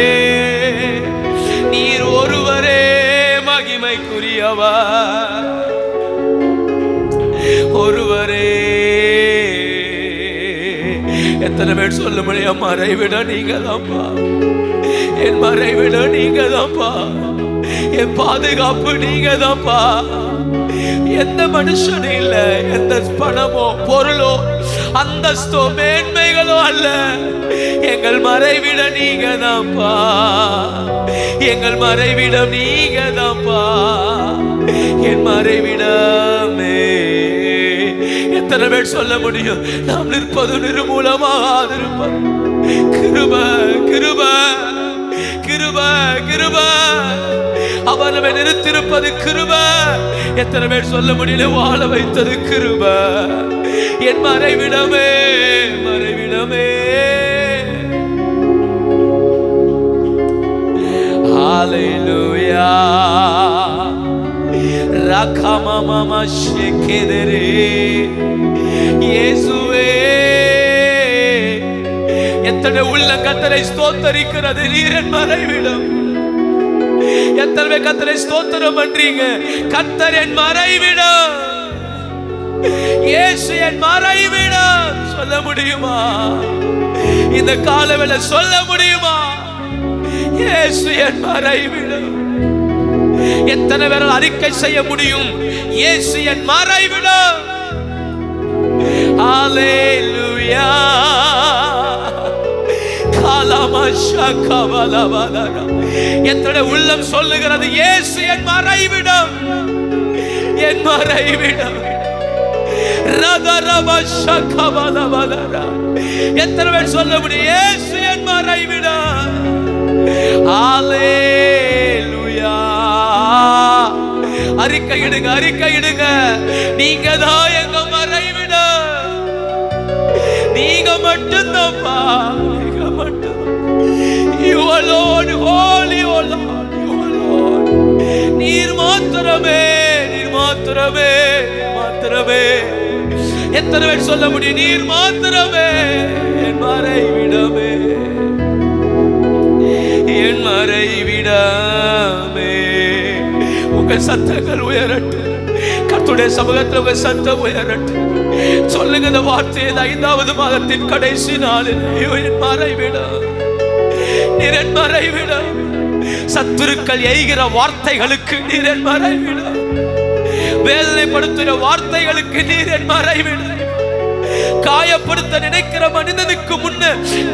நீர் ஒருவரே மகிமைக்குரியவர், ஒருவரே. எத்தனை பேர் சொல்ல முடியும்? மறைவிட நீங்க தான்ப்பா, என் மறைவிட நீங்க தான்ப்பா, என் பாதுகாப்பு நீங்க தான்ப்பா. எந்த மனுஷனும் இல்ல, எந்த பணமோ பொருளோ அந்தஸ்தோ மேன்மைகளோ அல்ல. எங்கள் மறைவிட நீங்க தான்ப்பா, எங்கள் மறைவிடம் நீங்க தான்ப்பா, என் மறைவிடமே. எத்தனை பேர் சொல்ல முடியும்? நாம் நிற்பது நிர்மூலமாக இருப்பது கிருப கிருப கிருப கிருப. அவர் நம்மை நிறுத்திருப்பது கிருப. எத்தனை பேர் சொல்ல முடியல? வாழ வைத்தது கிருப. என் மறைவிடமே மறைவிடமே. ஹalleluya. ரகமமம ஷெகெதரே. இயேசுவே எத்தனை உள்ள கர்த்தரை ஸ்தோத்தரிக்கிறது. நீர் என் மறைவிடம். எத்தனை கர்த்தரை ஸ்தோத்திரம் பண்றீங்க? கர்த்தர் என் மறைவிடம், இயேசு என் மறைவிடம். சொல்ல முடியுமா? இந்த காலவேளை சொல்ல முடியுமா? இயேசு என் மறைவிடம். எத்தனை பேர் அறிக்கை செய்ய முடியும்? இயேசு என் மறைவிடம். ஹalleluya. எத்தனை உள்ளம் சொல்லுகிறது? இயேசு என் மறைவிடம், என் மறைவிடம். எத்தனை பேர் சொல்ல முடியும்? இயேசு என் மறைவிடம். ஹalleluya. அறிக்கையிடுங்க, அறிக்கையிடுங்க. நீங்க தான் எங்க மறைவிடம். நீங்க மட்டும்தான்ப்பா, நீங்க மட்டும். You alone, holy, oh Lord, you alone. மாத்திரமே, நீர் மாத்திரமே, மாத்திரமே. எத்தனை பேர் சொல்ல முடியும்? நீர் மாத்திரமே என் மறைவிடமே, என் மறைவிடமே. உங்க சத்தங்கள் உயரட்டும் கர்த்தருடைய சமூகத்தில், உங்க சத்தம் உயரட்டும். சொல்லுங்க இந்த வார்த்தையை 5வது மாதத்தின் கடைசி நாளில், என் மறைவிடம், நீர் என் மறைவிடம். சத்துருக்கள் எய்கிற வார்த்தைகளுக்கு நீர் என் மறைவிடம், வேதனைப்படுத்துகிற வார்த்தைகளுக்கு நீர் என் மறைவிடம், காயப்படுத்த நினைக்கிற மனிதனுக்கு முன்ன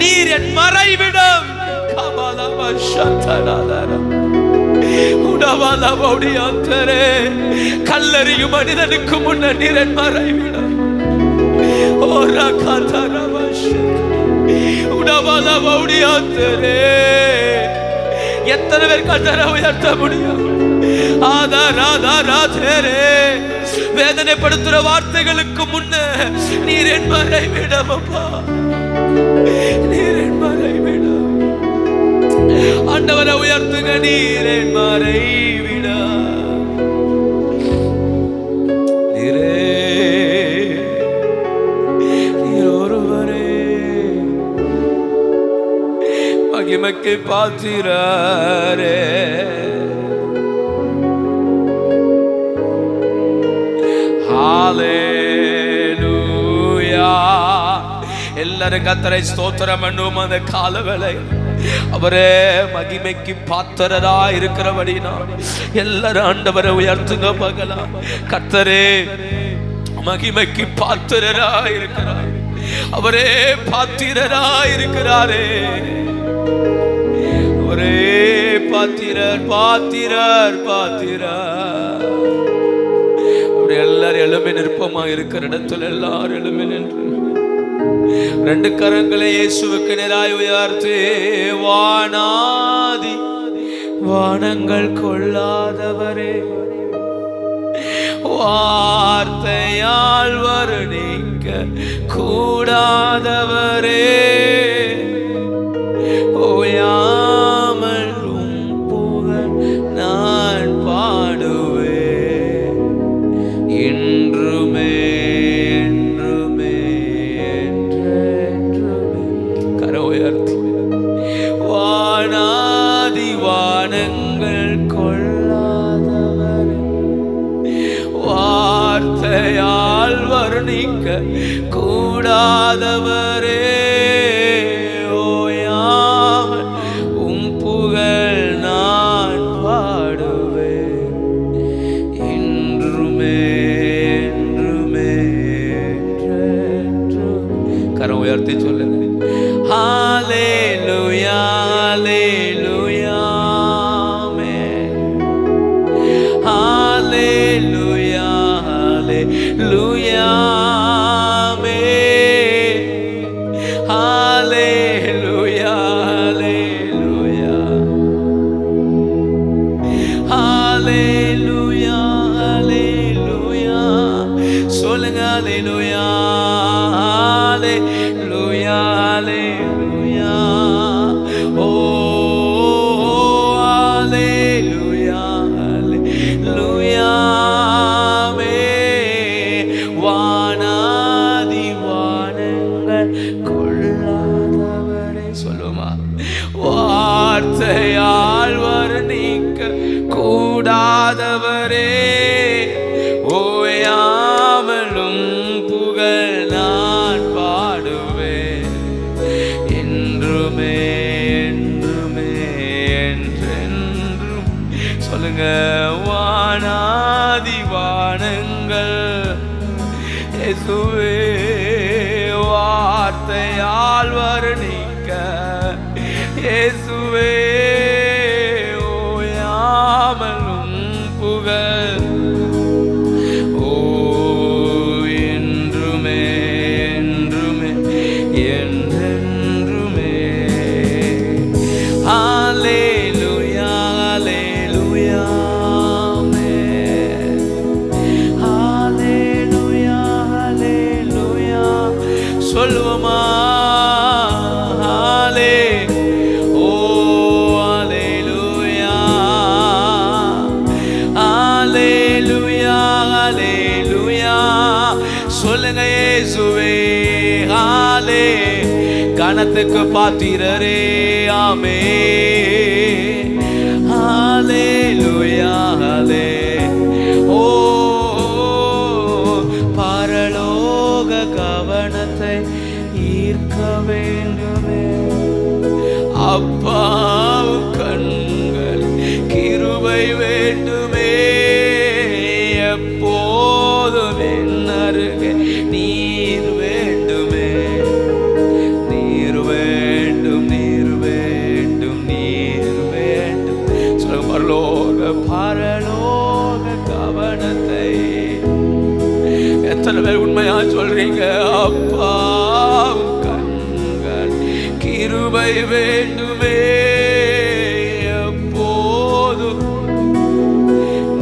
நீர் என் மறைவிடம். கல்லறியும் மனிதனுக்கு முன்ன நீர் என் மறைவிடம். எத்தனை பேர் கத்தரை உயர்த்த முடியும்? வேதனைப்படுத்துற வார்த்தைகளுக்கு முன்ன நீர் என் மறைவிடம் அப்பா, நீர் என் மறைவிடம். ஆண்டவரை உயர்த்துங்க, நீர் என் மறைவிடம். நீரே, நீர் ஒருவரே மகிமைக்கு பாத்திரரே. ஹalleluya. எல்லாரும் கர்த்தரை ஸ்தோத்திரம் பண்ணுவோம். அந்த காலவேளை அவரே மகிமைக்கு பாத்திரரா இருக்கிறபடினா எல்லாரும் ஆண்டவரை உயர்த்துங்க பார்க்கலாம். கர்த்தரே மகிமைக்கு பாத்திரரா இருக்கிறார், அவரே பாத்திரரா இருக்கிறாரே, அவரே பாத்திரர், பாத்திரர், பாத்திரர். அப்படி எல்லாரும் எழும்பி நிற்பமா இருக்கிற இடத்துல எல்லாரும் எழும்பி நின்று 2 கரங்களை இயேசுவுக்கு நேராய் உயர்த்தி, வானாதி வானங்கள் கொள்ளாதவரே, வார்த்தையால் வர்ணிக்க கூடாதவரே, ஓயாமல் உம் புகழ் நான் பாடுவேன் என்றுமே, என்றுமே, என்றென்றுமே. கரம் உயர்த்தி, வானாதி வானங்கள் கொள்ளாதவரே, வார்த்தையால் வர்ணிக்க கூடாதவரே, ஓயாமல் உம் புகழ் நான் பாடுவேன் என்றுமே, என்றுமே, என்றென்றுமே. கரம் உயர்த்தி சொல்லுங்க. ஹalleluya, ஹalleluya, ஆமென். ஹalleluya, ஹalleluya, ஆமென். ஹalleluya, ஹalleluya, ஹalleluya, ஹalleluya. சொல்லுங்க ஹalleluya, ஹalleluya, ஹalleluya. ஓ ஹalleluya, ஹalleluya, வானாதி வானங்கள் கொள்ளாதவரே. சொல்லுமா, வார்த்தையால் வர்ணிக்க கூடாதவரே, ஓயாமலும் புகழ் நான் பாடுவேன் என்றுமே, என்றுமே, என்றென்றும். சொல்லுங்க, வானாதி வானங்கள் இயேசுவே, வார்த்தையால் வர்ணிக்க இயேசுவே, ஓயாமலும் புகழ், ஓ என்றுமே, என்றுமே, என்றென்றுமே. ஹalleluya, ஹalleluya, ஆமென். ஹalleluya, ஹalleluya. சொல்லுவோமா, சொல்லுங்க இயேசுவே. ஹாலே கணத்துக்கு பாத்திரரே. ஆமே ஹalleluya ஹாலே. ஓ பரலோக கவனத்தை ஈர்க்க வேண்டுமே அப்பாவும் கண்கள் கிருபை வேண்டுமே. எப்போதும் என் அருகே நீர் வேண்டுமே. நீர் வேண்டும் நீர் வேண்டும் நீர் வேண்டும். சொல்லுங்க பரலோக கவனத்தை. எத்தனை பேர் உண்மையா சொல்றீங்க? அப்பாவும் கண்கள் கிருபை வேண்டுமே. எப்போதும்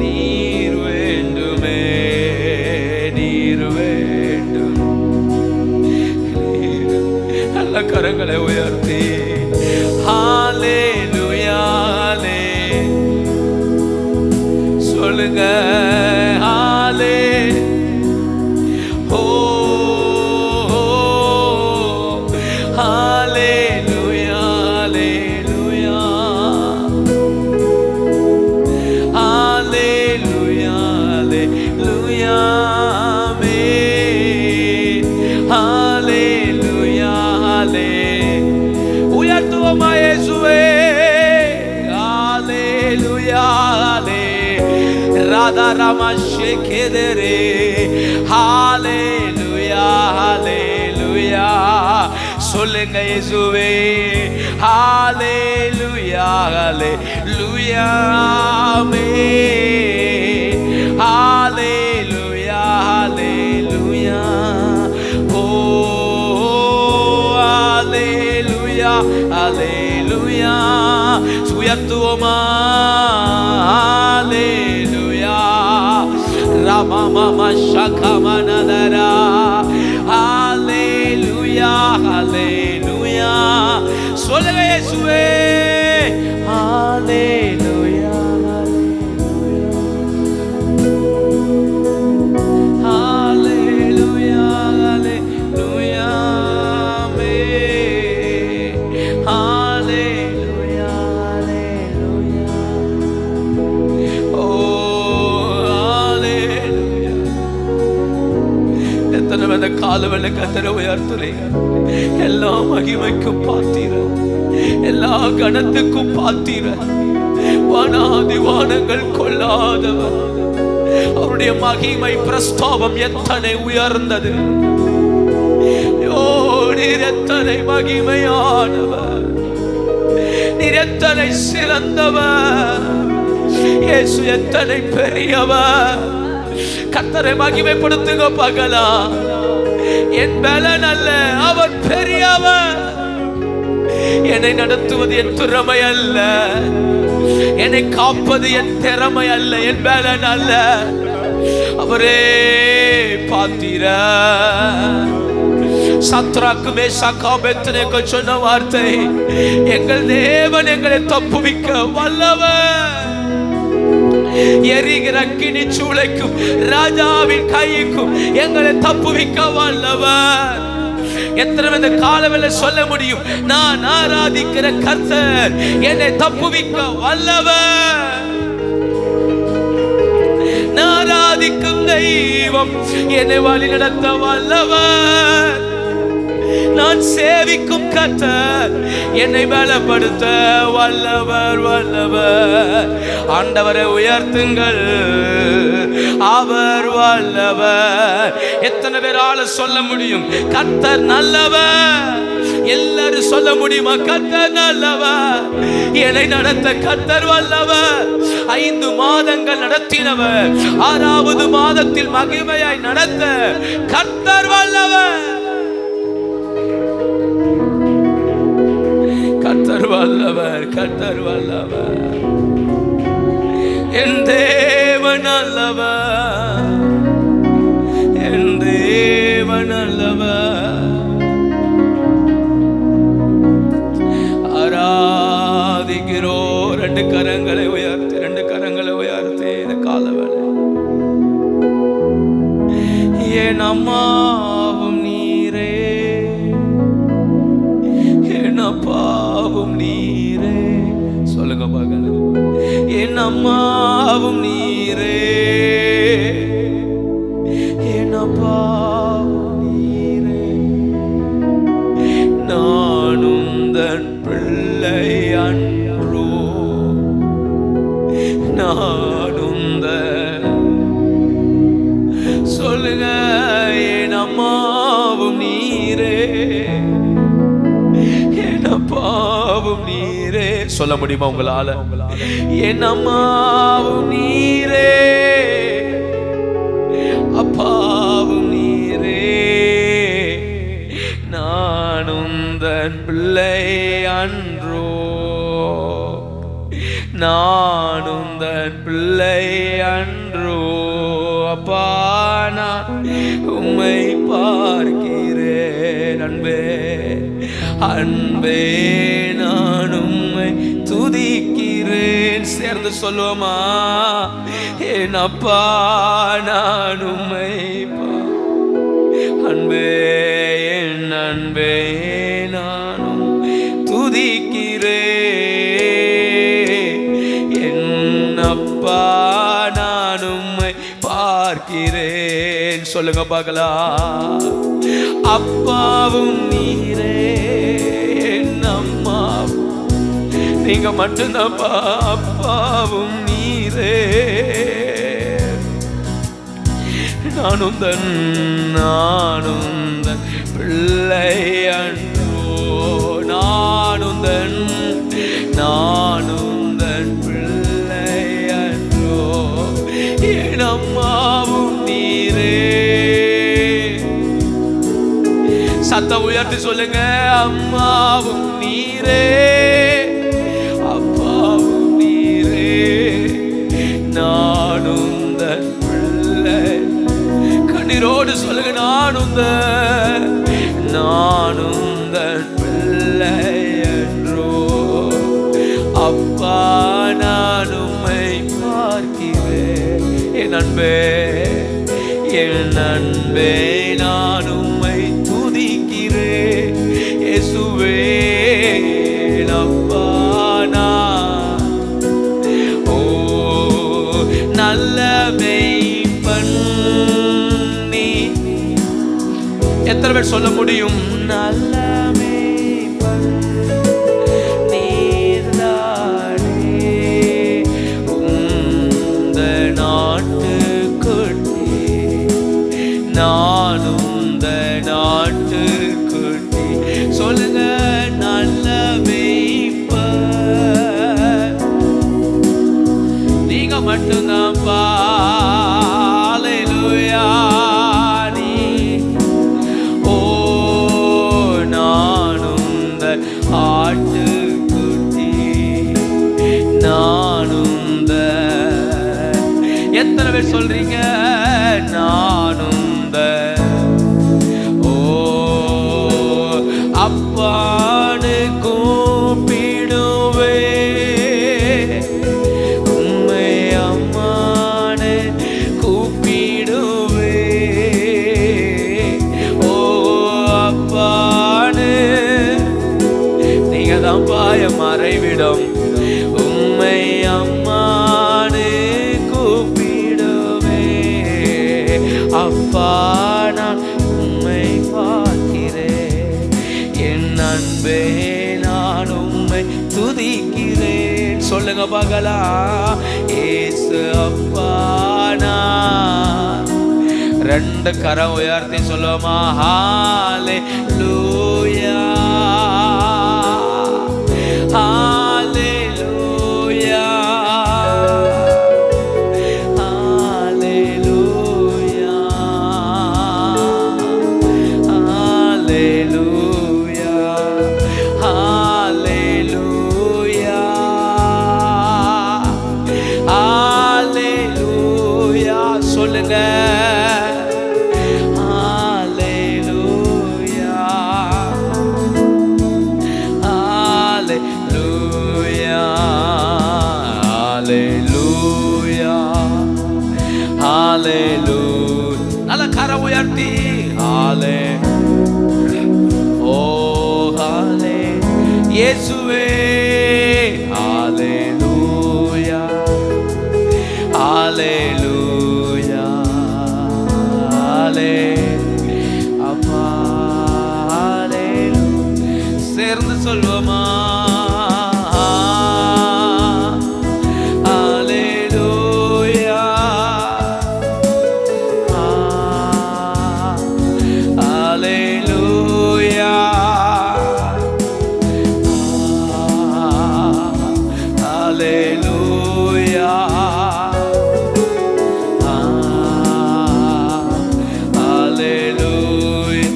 நீர் வேண்டுமே. நீர் வேண்டும். நல்ல கரங்களை உயர்த்தி ஹalleluya சொல்லுங்க. ஹாலே ஓ ஹalleluya ஹalleluya ஹalleluya ஹalleluya ஹalலே. உயர்த்துவோமா இயேசுவே. ஹalleluya ஹalலே. ராதா ராமா ஷேகேதரே. ஹalleluya ஹalleluya சொல்லுங்க இயேசுவே. ஹalleluya ஹalleluya ஹalleluya ஹalleluya. ஓ ஹalleluya ஹalleluya உயர்த்துவோமா. ஹalleluya ராமா மாமா ஷகமனதரா. ஹalleluya ஹalleluya சொல்லுங்க இயேசுவே. ஹalleluya ஹalleluya ஹalleluya ஹalleluya ஹalleluya. ஓ ஹalleluya. எத்தனை வேலை காலவெல்ல கத்தரை உயர்த்துறீங்க. எல்லா மகிமைக்கும் பாத்தீர, எல்லா கணத்துக்கும் பாத்தீர, வானாதி வானங்கள் கொள்ளாதவர். அவருடைய மகிமை பிரஸ்தாபம் எத்தனை உயர்ந்தது. நீர் எத்தனை மகிமையானவர். நீர் எத்தனை சிறந்தவர். இயேசு எத்தனை பெரியவர். கர்த்தரை மகிமைப்படுத்துங்க பகலா. என் பலன் அல்ல, அவர் பெரியவர். என்னை நடத்துவது என் திறமை அல்ல, என்னை காப்பது என் திறமை அல்ல, என் பலன் அல்ல. அவரே பாத்திர. சத்ராக்கு மேஷாக்கு ஆபேத்நேகோ சொன்ன வார்த்தை, எங்கள் தேவன் எங்களை தப்புவிக்க வல்லவர். எரிகிற அக்கினி சூளைக்கும் ராஜாவின் கைக்கும் எங்களை தப்புவிக்க வல்லவர். எத்தனை இந்த காலவெல்ல சொல்ல முடியும்? நான் ஆராதிக்கிற கர்த்தர் என்னை தப்புவிக்க வல்லவர். நான் ஆராதிக்கும் தெய்வம் என்னை வழி நடத்த வல்லவர். நான் சேவிக்கும் கர்த்தர் என்னை பலப்படுத்த வல்லவர் வல்லவர். ஆண்டவரை உயர்த்துங்கள், அவர் வல்லவர். எத்தனை பேரால சொல்ல முடியும் கர்த்தர் நல்லவர்? எல்லாரும் சொல்ல முடியுமா கர்த்தர் நல்லவர்? என்னை நடத்த கர்த்தர் வல்லவர். 5 மாதங்கள் நடத்தினவர் 6வது மாதத்தில் மகிமையாய் நடத்த கர்த்தர் வல்லவர். கர்த்தர் வல்லவர், கர்த்தர் வல்லவர். என் தேவன் அல்லவர், என் தேவன் அல்லவர். ஆராதிக்கிறோ. 2 கரங்களை உயர்த்தி, 2 கரங்களை உயர்த்தி இந்த காலவேளை என் அம்மாவும் நீரே, என் அப்பாவும் நீரே. சொல்லுங்க பார்க்கலாம். என் அம்மாவும் நீரே, என் அப்பாவும் நீரே. நானும் தன் பிள்ளை அன்றோ, நானும் சொல்லுங்க. என் அம்மாவும் நீரே, என் அப்பாவும் நீரே. சொல்ல முடியுமா உங்களால? என் அம்மாவும் நீரே, அப்பாவும் நீரே. நானும் தன் பிள்ளை அன்றோ, நானும் தன் பிள்ளை அன்றோ. அப்பா நான் உம்மை பார்க்கிறேன். அன்பே அன்பே நான் உம்மை துதிக்கிறேன். சேர்ந்து சொல்லுவோமா? என் அப்பா நான் உம்மை அன்பே, என் அன்பே நானும் துதிக்கிறேன். என் அப்பா நான் உம்மை பார்க்கிறேன். சொல்லுங்க பார்க்கலாம். அப்பாவும் நீரே, என் அம்மாவும் நீங்க மட்டும்தான்ப்பா. அப்பாவும் நீரே, நானும் தன் பிள்ளை அன்றோ, நானும் தன் பிள்ளை அன்றோ. என் அம்மாவும் நீரே. சத்தம் உயர்த்தி சொல்லுங்க. அம்மாவும் நீரே, அப்பாவும் நீரே. நானும் தன் பிள்ளை. கண்ணீரோடு சொல்லுங்க. நானும் தன் பிள்ளை என்றோ. அப்பா நான் உம்மை பார்க்கிறேன். என் அன்பே, என் அன்பே நான் உம்மை துதிக்கிறேன். இயேசுவே அப்பா நான். ஓ நல்ல மேய்ப்பன் நீ. எத்தனை பேர் சொல்ல முடியும்? நல்ல மேய்ப்பன் நீர்தானே, உந்த நாட்டுக்குட்டி நானும் நாட்டுக்குட்டி. சொல்லுங்க. நல்ல மேய்ப்பன் நீங்க மட்டும்தான்ப்பா. அல்லேலூயா. நீ ஓ நானும் ஆட்டுக்குட்டி நானும். எத்தனை பேர் சொல்றீங்க? நானும் அப்பானு கூப்பிடுவே, உம்மை அம்மானு கூப்பிடுவே. ஓ அப்பானு நீங்க தான் பாய மறைவிடம். உம்மை அம்மானு கூப்பிடுவே. அப்பா நான் உம்மை பார்க்கிறேன். என் அன்பே நான் உம்மை துதிக்கிறேன். சொல்லுங்க பார்க்கலாம். ஏசு அப்பா நான். ரெண்டு கரம் உயர்த்தி சொல்லுவோமா? ஹல்லேலூயா, ஹல்லேலூயா, ஹல்லேலூயா, ஹல்லேலூயா, ஹல்லேலூயா, ஹல்லேலூயா. சொல்லுங்க. நல்ல கரம் உயர்த்தி உயர்த்தி ஹாலே ஓ ஹாலே இயேசுவே ஹalleluya ஹalleluya ஹalலே அப்பா ஹalleluya சேர்ந்து சொல்வோமா ஹalleluya ஹalleluya Hallelujah, Hallelujah,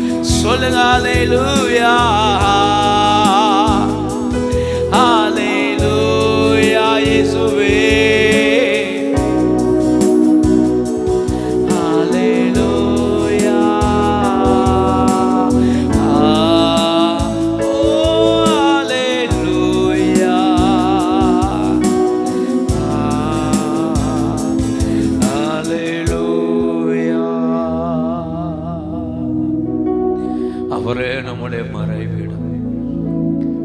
சொல்லுங்க Hallelujah, Hallelujah, இயேசுவே அவரே நம்முடைய மறைவிடம்.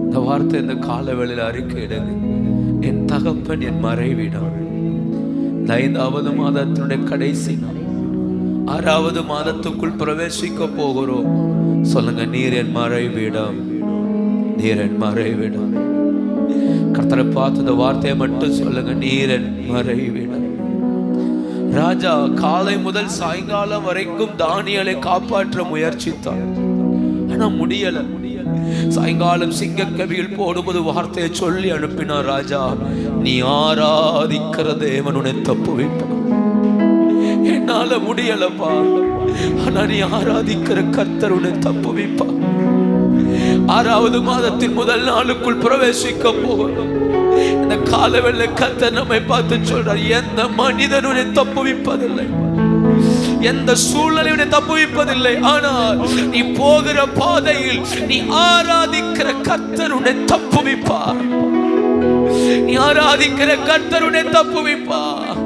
இந்த வார்த்தை இந்த காலவெளியில் அறிக்கையிடுங்க. என் தகப்பன் என் மறைவிடம். இந்த 5வது மாதத்தினுடைய கடைசி நாள், 6வது மாதத்துக்குள் பிரவேசிக்க போகிறோம். சொல்லுங்க, நீர் என் மறைவிடம், நீர் என் மறைவிடம். கர்த்தரை பார்த்து இந்த வார்த்தையை மட்டும் சொல்லுங்க, நீர் என் மறைவிடம். ராஜா காலை முதல் சாயங்காலம் வரைக்கும் தானியேலை காப்பாற்ற முயற்சித்தான், ஆனா முடியல. சாயங்காலம் சிங்கக்கவியில் போடும்போது வார்த்தையை சொல்லி அனுப்பினார். ராஜா, நீ ஆராதிக்கிற தேவன் உன்னை தப்புவிப்பார். என்னால முடியலப்பா, ஆனா நீ ஆராதிக்கிற கர்த்தர் உன்னை தப்புவிப்பார். 6வது மாதத்தின் முதல் நாளுக்குள் பிரவேசிக்க போகிறோம். இந்த காலவெளியில கர்த்தர் நம்மை பார்த்து சொல்றார், எந்த மனிதனுடைய தப்புவிப்பதில்லை, எந்த சூழ்நிலையுடைய தப்புவிப்பதில்லை. ஆனால் நீ போகிற பாதையில் நீ ஆராதிக்கிற கர்த்தருடைய தப்புவிப்பார். நீ ஆராதிக்கிற கர்த்தருடைய தப்புவிப்பார்.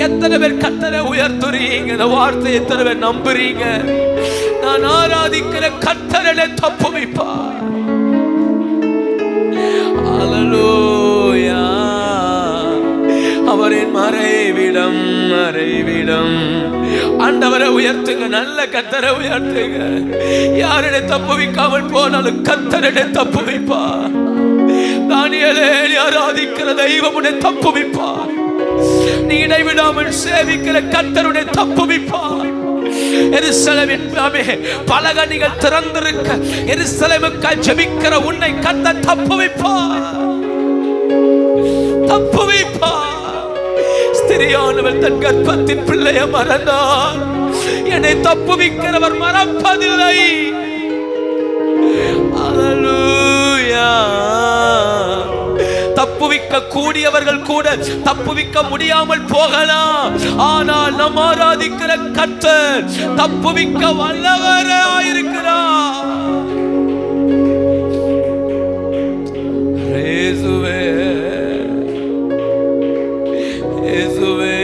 எத்தனை பேர் கர்த்தரை உயர்த்துறீங்க? இந்த வார்த்தை எத்தனை பேர் நம்புறீங்க? நான் ஆராதிக்கிற கர்த்தருடைய தப்புவிப்பார். ஹல்லேலூயா. அவரின் மறைவிடம், மறைவிடம். ஆண்டவரை உயர்த்துங்க, நல்ல கர்த்தரை உயர்த்துங்க. யாருடைய தப்புவிக்காமல் போனாலும் கர்த்தருடைய தப்புவிப்பார். தானியேலே, நீ ஆராதிக்கிற தெய்வம் உன்னை தப்புவிப்பார். நீ இடைவிடாமல் சேவிக்கிற கர்த்தருடைய தப்புவிப்பார். எருசலேமின் பலகணிகள் திறந்திருக்க எருசலேமுக்காய் ஜெபிக்கிற உன்னை கர்த்தர் தப்புவிப்பார், தப்புவிப்பார். ஸ்திரியானவள் தன் கர்ப்பத்தின் பிள்ளையை மறந்தார், என்னை தப்புவிக்கிறவர் மறப்பதில்லை. ஹல்லேலூயா. தப்புவிக்க கூடியவர்கள் கூட தப்புவிக்க முடியாமல் போகலாம், ஆனால் நம் ஆராதிக்கிற கர்த்தர் தப்புவிக்க வல்லவராயிருக்கிறார். இயேசுவே, இயேசுவே,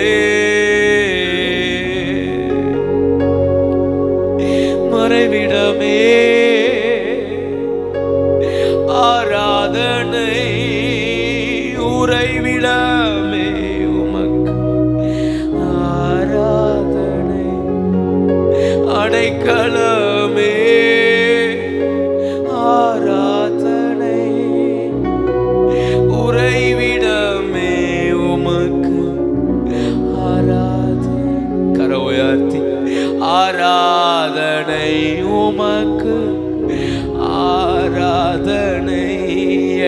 மறைவிடமே, ஆராதனை உறைவிடமே உமக்கு, ஆராதனை அடைக்கலமே, ஆராதனை உறைவிடமே உமக்கு, ஆராதனை. கர உயர்த்தி, ஆராதனை உமக்கு, ஆராதனை.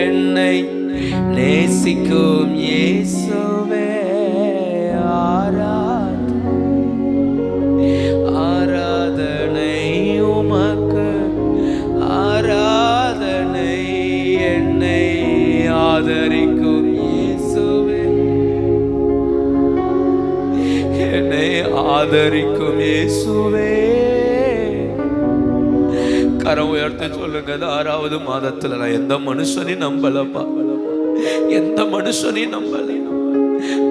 என்னை நேசிக்கும் இயேசுவே, ஆராதனை உமக்கு, ஆராதனை. என்னை ஆதரிக்கும் இயேசுவே, என்னை ஆதரிக்கும் இயேசுவே. கரம் உயர்த்த சொல்லுங்க. 6வது மாதத்துல நான் எந்த மனுஷனையும் நம்பலப்பா, எந்த மனுஷனையும் நம்பல.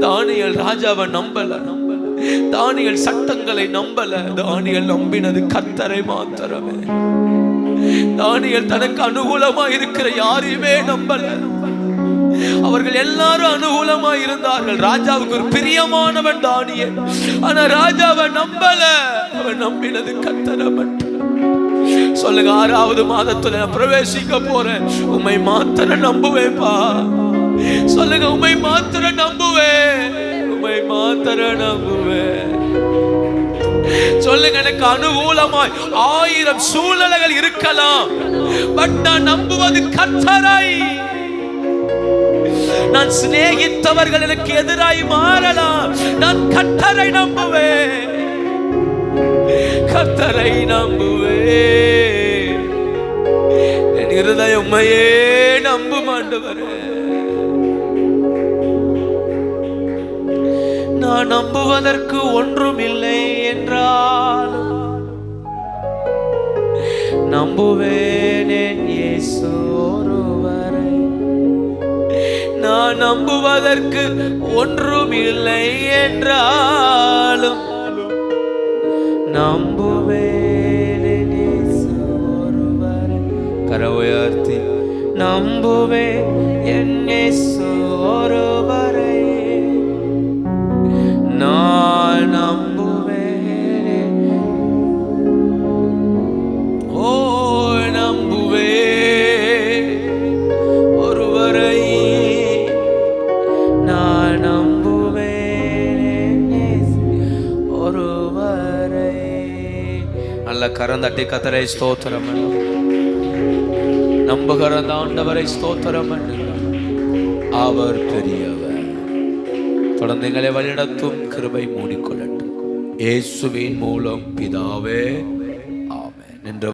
தானியேல் ராஜாவை நம்பல. தானியேல் சட்டங்களை நம்பல. தானியேல் நம்பினது கர்த்தரை மாத்திரமே. தானியேல் தனக்கு அனுகூலமா இருக்கிற யாரையுமே நம்பல. அவர்கள் எல்லாரும் அனுகூலமா இருந்தார்கள். ராஜாவுக்கு ஒரு பிரியமானவன் தானியேல். ஆனா ராஜாவை நம்பல. அவன் நம்பினது கர்த்தரை மட்டும். சொல்லுங்க, 6வது மாதத்துல நான் பிரவேசிக்க போறேன். உம்மை மாத்திரம் நம்புவேப்பா. சொல்லுங்க, உம்மை மாத்திரம் நம்புவேன். உம்மை மாத்திரம் நம்புவேன். சொல்லுங்க, எனக்கு அனுகூலமாய் 1000 சூழ்நிலைகள் இருக்கலாம். பட் நான் நம்புவது கர்த்தரை. நான் சிநேகித்தவர்கள் எனக்கு எதிராய் மாறலாம். நான் கர்த்தரை நம்புவேன். கர்த்தரை நம்புவேன். என் இருதயம் உம்மையே நம்பும் ஆண்டவரே. நான் நம்புவதற்கு ஒன்றும் இல்லை என்றால் நம்புவேன் என் இயேசு ஒருவரை. நான் நம்புவதற்கு ஒன்றும் இல்லை என்றாலும் நம்புவேன் என் இயேசு ஒருவரை. கரை உயர்த்தி நம்புவேன் என் இயேசு ஒருவரை. நான் நம்புவேன். ஓ நம்புவேன் ஒருவரை. நான் நம்புவேன் ஒருவரை. நல்ல கரந்தட்டி கர்த்தரை ஸ்தோத்திரம். நம்புகிற ஆண்டவரை ஸ்தோத்திரம். அவர் பெரியவர். தொடர்ந்து எங்களை வழிநடத்தும் கிருபை மூடிக்கொள்ளட்டும். இயேசுவின் மூலம் பிதாவே, ஆமென்.